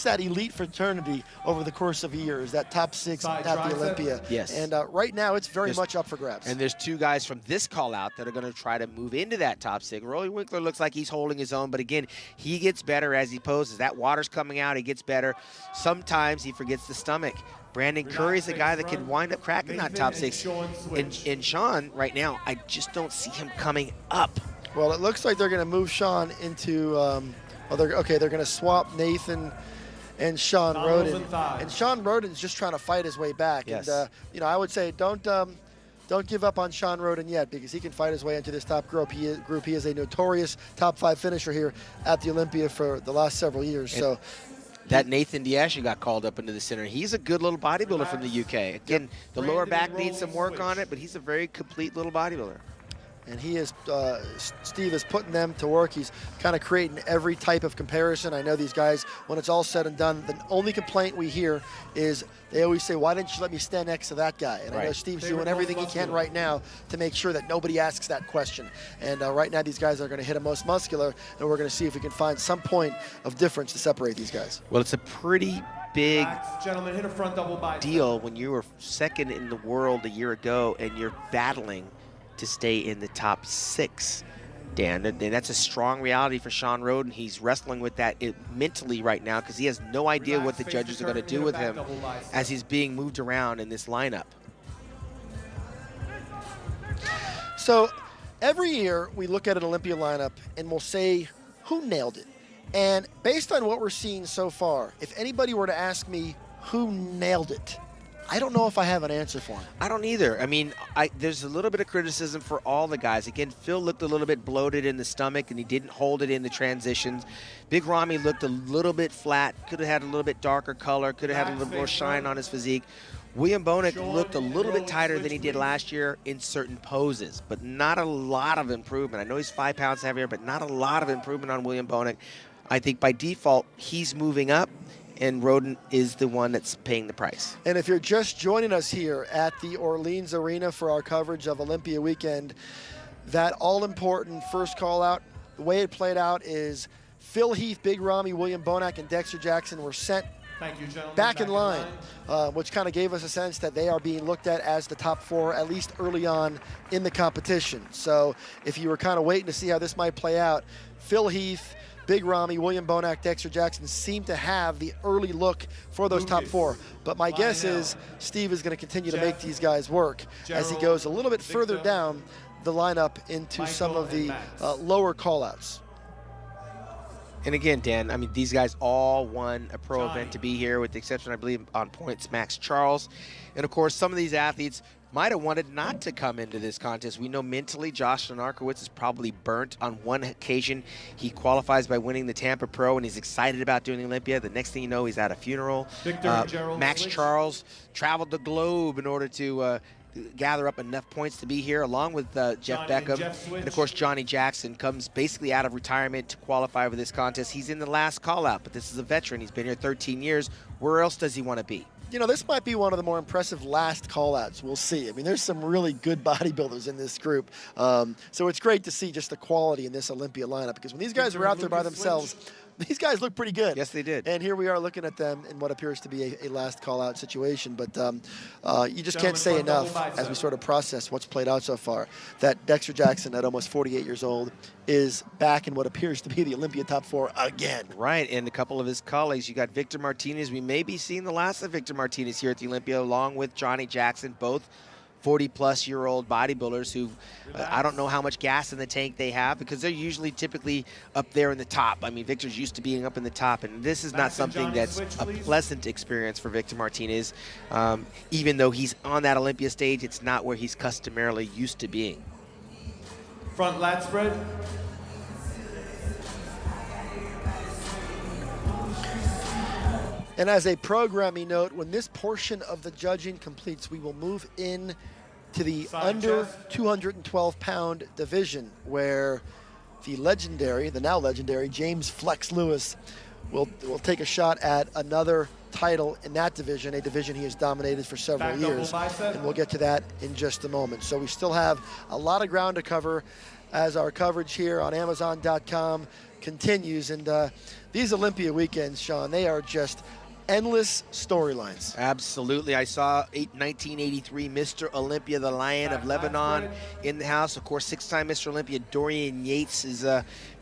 that elite fraternity over the course of years, that top 6 Side at the tricep. Olympia. Yes. And right now, it's very There's- much up for grabs. And there's 2 guys from this call out that are going to try to move into that top 6. Rolly Winkler looks like he's holding his own, but again, he gets better as he poses. That water's coming out, he gets better. Sometimes he forgets the stomach. Brandon Curry's a guy that could wind up cracking that top 6. And Sean, right now, I just don't see him coming up. Well, it looks like they're going to move Sean into. They're going to swap Nathan and Sean Domino's Roden. and thighs. And Sean Roden's just trying to fight his way back. Yes. And I would say don't give up on Sean Roden yet because he can fight his way into this top group. He is a notorious top 5 finisher here at the Olympia for the last several years. So. That Nathan Diash who got called up into the center, he's a good little bodybuilder from the UK. Again, the lower back needs some work on it, but he's a very complete little bodybuilder. And he is, Steve is putting them to work. He's kind of creating every type of comparison. I know these guys, when it's all said and done, the only complaint we hear is they always say, why didn't you let me stand next to that guy? And I know Right. Steve's Favorite doing everything he most can muscular. right now to make sure that nobody asks that question. And right now these guys are going to hit a most muscular, and we're going to see if we can find some point of difference to separate these guys. Well, it's a pretty big Relax. Gentlemen, hit a front double bicep. deal when you were 2nd in the world a year ago and you're battling to stay in the top 6, Dan. And that's a strong reality for Sean Roden. He's wrestling with that mentally right now because he has no idea what the judges are going to do with him as he's being moved around in this lineup. So every year we look at an Olympia lineup and we'll say who nailed it. And based on what we're seeing so far, if anybody were to ask me who nailed it, I don't know if I have an answer for him. I don't either. I mean, there's a little bit of criticism for all the guys. Again, Phil looked a little bit bloated in the stomach, and he didn't hold it in the transitions. Big Ramy looked a little bit flat, could have had a little bit darker color, could have had a little more shine on his physique. William Bonek looked a little bit tighter than he did last year in certain poses, but not a lot of improvement. I know he's 5 pounds heavier, but not a lot of improvement on William Bonek. I think by default, he's moving up, and Roden is the one that's paying the price. And if you're just joining us here at the Orleans Arena for our coverage of Olympia weekend, that all-important first call-out, the way it played out is Phil Heath, Big Ramy, William Bonek, and Dexter Jackson were sent back in line, which kind of gave us a sense that they are being looked at as the top 4, at least early on in the competition. So if you were kind of waiting to see how this might play out, Phil Heath, Big Ramy, William Bonek, Dexter Jackson seem to have the early look for those top 4. But my guess is Steve is going to continue to make these guys work as he goes a little bit further down the lineup into some of the lower call-outs. And again, Dan, I mean, these guys all won a pro event to be here, with the exception, I believe, on points, Max Charles. And, of course, some of these athletes might have wanted not to come into this contest. We know mentally Josh Lenarkowitz is probably burnt. On one occasion, he qualifies by winning the Tampa Pro, and he's excited about doing the Olympia. The next thing you know, he's at a funeral. Max Charles traveled the globe in order to gather up enough points to be here, along with Jeff Beckham. And, of course, Johnny Jackson comes basically out of retirement to qualify for this contest. He's in the last call-out, but this is a veteran. He's been here 13 years. Where else does he want to be? You know, this might be one of the more impressive last call-outs. We'll see. I mean, there's some really good bodybuilders in this group. So it's great to see just the quality in this Olympia lineup, because when these guys were out there by themselves, these guys look pretty good. Yes, they did. And here we are looking at them in what appears to be a last call-out situation. But you just can't say enough as we sort of process what's played out so far, that Dexter Jackson, at almost 48 years old, is back in what appears to be the Olympia top 4 again. Right, and a couple of his colleagues. You got Victor Martinez. We may be seeing the last of Victor Martinez here at the Olympia, along with Johnny Jackson, both 40-plus-year-old bodybuilders who I don't know how much gas in the tank they have, because they're usually typically up there in the top. I mean, Victor's used to being up in the top, and this is not something that's a pleasant experience for Victor Martinez. Even though he's on that Olympia stage, it's not where he's customarily used to being. Front lat spread. And as a programming note, when this portion of the judging completes, we will move in to the under 212-pound division, where the now legendary James Flex Lewis will take a shot at another title in that division, a division he has dominated for several years. And we'll get to that in just a moment. So we still have a lot of ground to cover as our coverage here on Amazon.com continues. And these Olympia weekends, Sean, they are just endless storylines. Absolutely. I saw 1983 Mr. Olympia, the Lion of Lebanon, in the house. Of course, 6-time Mr. Olympia Dorian Yates is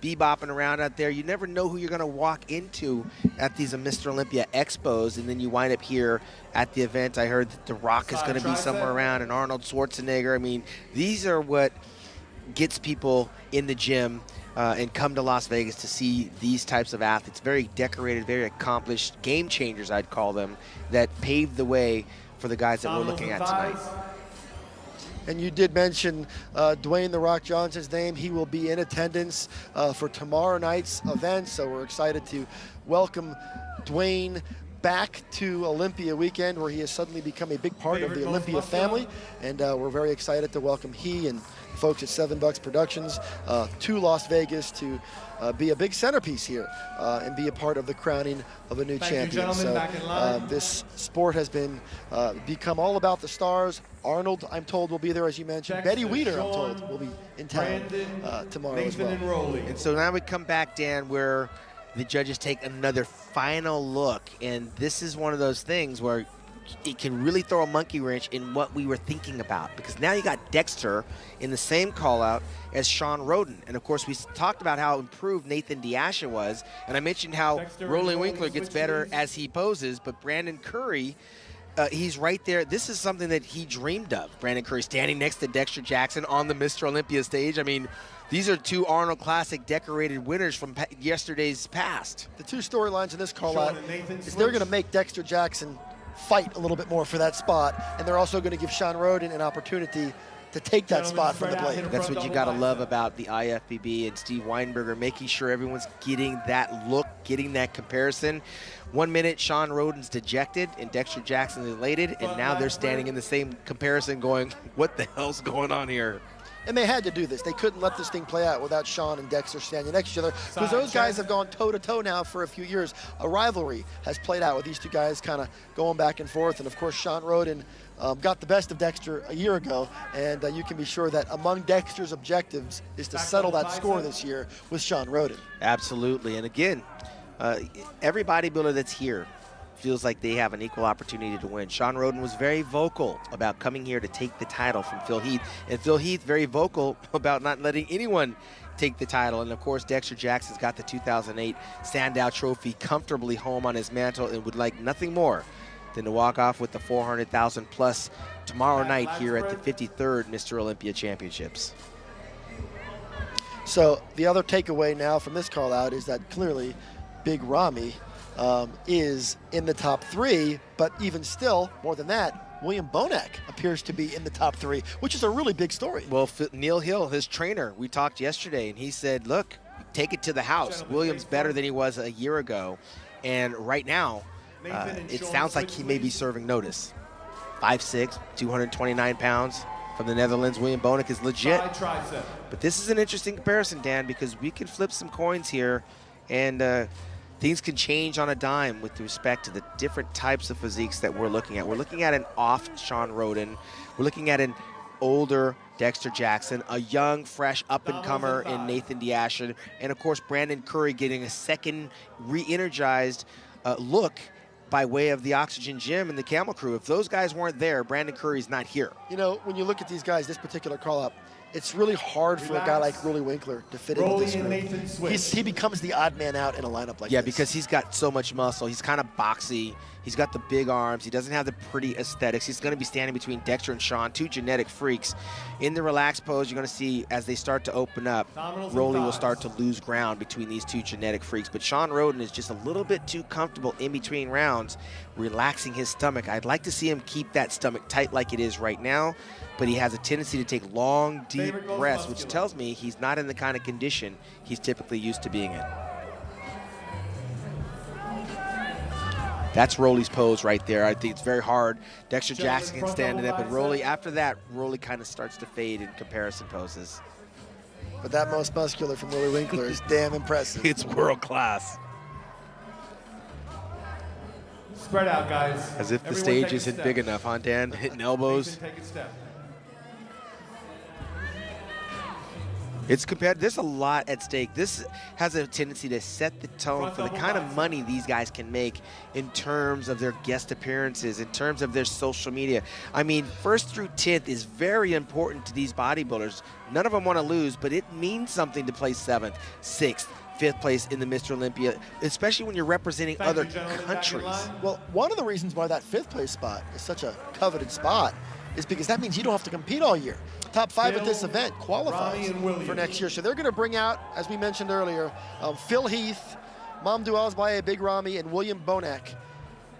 bebopping around out there. You never know who you're going to walk into at these Mr. Olympia expos, and then you wind up here at the event. I heard that The Rock is going to be somewhere around, and Arnold Schwarzenegger. I mean, these are what gets people in the gym and come to Las Vegas to see these types of athletes. Very decorated, very accomplished, game changers, I'd call them, that paved the way for the guys that we're looking at tonight. And you did mention Dwayne "The Rock" Johnson's name. He will be in attendance for tomorrow night's event, so we're excited to welcome Dwayne back to Olympia weekend, where he has suddenly become a big part of the Olympia family, and we're very excited to welcome he and folks at 7 Bucks Productions to Las Vegas to be a big centerpiece here and be a part of the crowning of a new champion. So this sport has been become all about the stars. Arnold, I'm told, will be there, as you mentioned. Betty Weeder, I'm told, will be in town tomorrow as well. And so now we come back, Dan, where the judges take another final look, and this is one of those things where it can really throw a monkey wrench in what we were thinking about, because now you got Dexter in the same call-out as Sean Roden. And, of course, we talked about how improved Nathan Diasha was, and I mentioned how Roland Winkler gets better as he poses, but Brandon Curry he's right there. This is something that he dreamed of. Brandon Curry standing next to Dexter Jackson on the Mr. Olympia stage. I mean, these are two Arnold Classic decorated winners from yesterday's past. The two storylines in this call-out is they're going to make Dexter Jackson fight a little bit more for that spot, and they're also going to give Sean Roden an opportunity to take that spot from the blade. That's what you got to love about the IFBB and Steve Weinberger, making sure everyone's getting that look, getting that comparison. 1 minute, Sean Roden's dejected and Dexter Jackson elated, and now they're standing in the same comparison going, what the hell's going on here? And they had to do this. They couldn't let this thing play out without Sean and Dexter standing next to each other, because those guys have gone toe-to-toe now for a few years. A rivalry has played out with these two guys kind of going back and forth. And, of course, Sean Roden got the best of Dexter a year ago, and you can be sure that among Dexter's objectives is to settle that score this year with Sean Roden. Absolutely. And, again, every bodybuilder that's here feels like they have an equal opportunity to win. Sean Roden was very vocal about coming here to take the title from Phil Heath, and Phil Heath very vocal about not letting anyone take the title. And of course, Dexter Jackson's got the 2008 Sandow Trophy comfortably home on his mantle and would like nothing more than to walk off with the 400,000 plus tomorrow night here at the 53rd Mr. Olympia Championships. So the other takeaway now from this call out is that clearly Big Ramy is in the top 3, but even still, more than that, William Bonac appears to be in the top 3, which is a really big story. Well, Neil Hill, his trainer, we talked yesterday, and he said, look, take it to the house. William's better than he was a year ago, and right now, it sounds like he may be serving notice. 5'6", 229 pounds from the Netherlands. William Bonac is legit. But this is an interesting comparison, Dan, because we can flip some coins here, and things can change on a dime with respect to the different types of physiques that we're looking at. We're looking at an off Sean Roden. We're looking at an older Dexter Jackson, a young, fresh up-and-comer in Nathan Diasher, and, of course, Brandon Curry getting a second re-energized look by way of the Oxygen Gym and the Camel Crew. If those guys weren't there, Brandon Curry's not here. You know, when you look at these guys, this particular call-up, it's really hard for a guy like Rolly Winkler to fit into this group. He becomes the odd man out in a lineup like this. Yeah, because he's got so much muscle. He's kind of boxy. He's got the big arms. He doesn't have the pretty aesthetics. He's going to be standing between Dexter and Sean, two genetic freaks. In the relaxed pose, you're going to see as they start to open up, Rolly will start to lose ground between these two genetic freaks. But Sean Roden is just a little bit too comfortable in between rounds, relaxing his stomach. I'd like to see him keep that stomach tight like it is right now, but he has a tendency to take long, deep breaths, which tells me he's not in the kind of condition he's typically used to being in. That's Rolly's pose right there. I think it's very hard. Dexter Jackson can stand in it, but Rolly, after that, Rolly kind of starts to fade in comparison poses. But that most muscular from Rolly Winkler is damn impressive. It's world class. Spread out, guys. As if the stage isn't big enough, huh, Dan? Hitting elbows. Take a step. It's compared. There's a lot at stake. This has a tendency to set the tone for the kind of money these guys can make in terms of their guest appearances, in terms of their social media. I mean, 1st through 10th is very important to these bodybuilders. None of them want to lose, but it means something to play 7th, 6th, 5th place in the Mr. Olympia, especially when you're representing other countries. Well, one of the reasons why that 5th place spot is such a coveted spot is because that means you don't have to compete all year. Top 5 at this event qualifies for next year. So they're going to bring out, as we mentioned earlier, Phil Heath, Mamadou Asbaye, Big Ramy, and William Bonac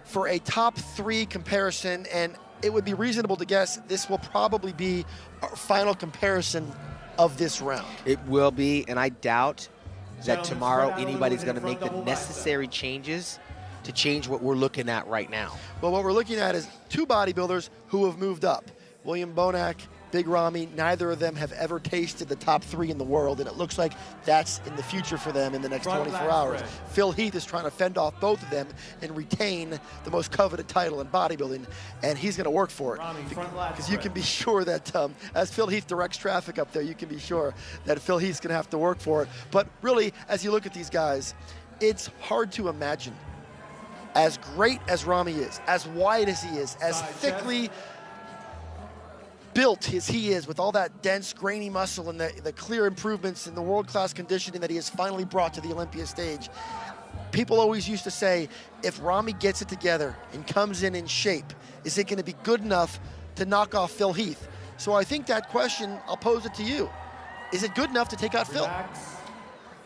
for a top 3 comparison. And it would be reasonable to guess this will probably be our final comparison of this round. It will be, and I doubt that tomorrow anybody's going to make the necessary changes to change what we're looking at right now. Well, what we're looking at is 2 bodybuilders who have moved up. William Bonac, Big Ramy, neither of them have ever tasted the top 3 in the world, and it looks like that's in the future for them in the next 24 hours. Phil Heath is trying to fend off both of them and retain the most coveted title in bodybuilding, and he's going to work for it. Because you can be sure that as Phil Heath directs traffic up there, you can be sure that Phil Heath's going to have to work for it. But really, as you look at these guys, it's hard to imagine, as great as Ramy is, as wide as he is, as thickly built as he is, with all that dense, grainy muscle and the clear improvements in the world-class conditioning that he has finally brought to the Olympia stage, people always used to say, if Rami gets it together and comes in shape, is it going to be good enough to knock off Phil Heath? So I think that question, I'll pose it to you. Is it good enough to take out Phil?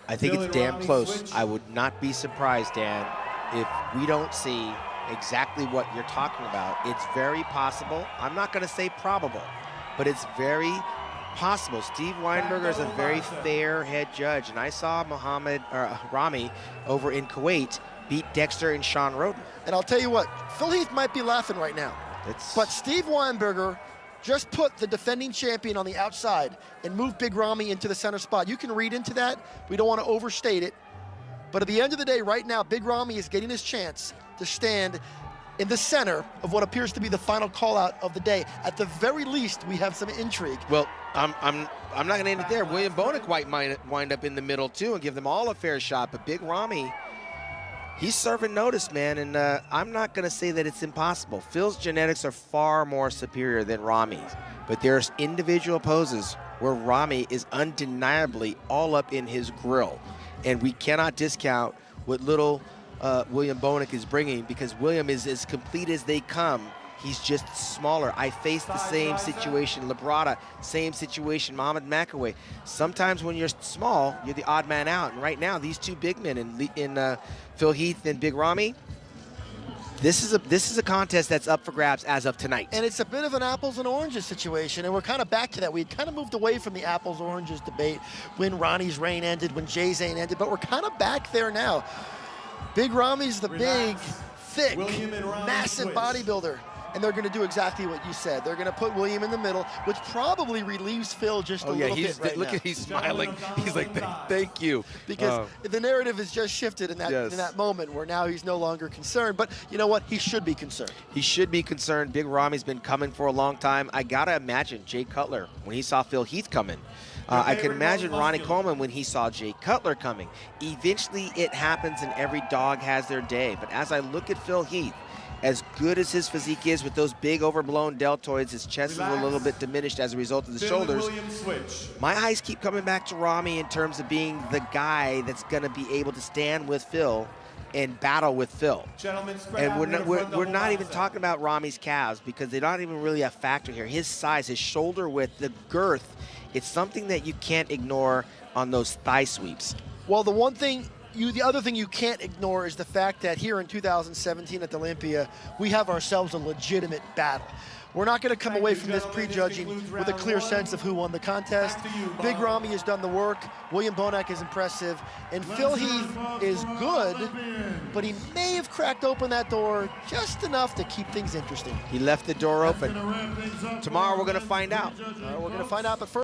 I think it's damn close. I would not be surprised, Dan, if we don't see exactly what you're talking about. It's very possible. I'm not going to say probable, but it's very possible. Steve Weinberger is a very fair head judge, and I saw Rami over in Kuwait beat Dexter and Sean Roden. And I'll tell you what, Phil Heath might be laughing right now, but Steve Weinberger just put the defending champion on the outside and moved Big Rami into the center spot. You can read into that. We don't want to overstate it. But at the end of the day, right now, Big Rami is getting his chance to stand in the center of what appears to be the final call-out of the day. At the very least, we have some intrigue. Well, I'm not going to end it there. William Bonek might wind up in the middle, too, and give them all a fair shot. But Big Rami, he's serving notice, man, and I'm not going to say that it's impossible. Phil's genetics are far more superior than Rami's, but there's individual poses where Rami is undeniably all up in his grill, and we cannot discount what little William Bonek is bringing, because William is as complete as they come. He's just smaller. I faced the same situation. Labrada, same situation. Mohamed Makaway. Sometimes when you're small, you're the odd man out. And right now, these two big men in Phil Heath and Big Rami, this is a contest that's up for grabs as of tonight. And it's a bit of an apples and oranges situation, and we're kind of back to that. We had kind of moved away from the apples oranges debate when Ronnie's reign ended, when Jay's reign ended, but we're kind of back there now. Big Rami's the big, thick, massive bodybuilder. And they're going to do exactly what you said. They're going to put William in the middle, which probably relieves Phil just a little bit right look now. He's smiling. He's like, thank you. Because the narrative has just shifted in that moment where now he's no longer concerned. But you know what? He should be concerned. He should be concerned. Big Rami's been coming for a long time. I got to imagine Jay Cutler, when he saw Phil Heath coming. I can imagine Ronnie Coleman when he saw Jay Cutler coming. Eventually, it happens and every dog has their day. But as I look at Phil Heath, as good as his physique is with those big overblown deltoids, his chest is a little bit diminished as a result of the shoulders. My eyes keep coming back to Rami in terms of being the guy that's going to be able to stand with Phil and battle with Phil. And we're not even talking about Rami's calves, because they're not even really a factor here. His size, his shoulder width, the girth, it's something that you can't ignore on those thigh sweeps. Well, the other thing you can't ignore is the fact that here in 2017 at the Olympia, we have ourselves a legitimate battle. We're not going to come away from this prejudging with a clear sense of who won the contest. Big Rami has done the work. William Bonek is impressive. And Phil Heath is good, but he may have cracked open that door just enough to keep things interesting. He left the door open. Tomorrow we're going to find out. We're going to find out, but first,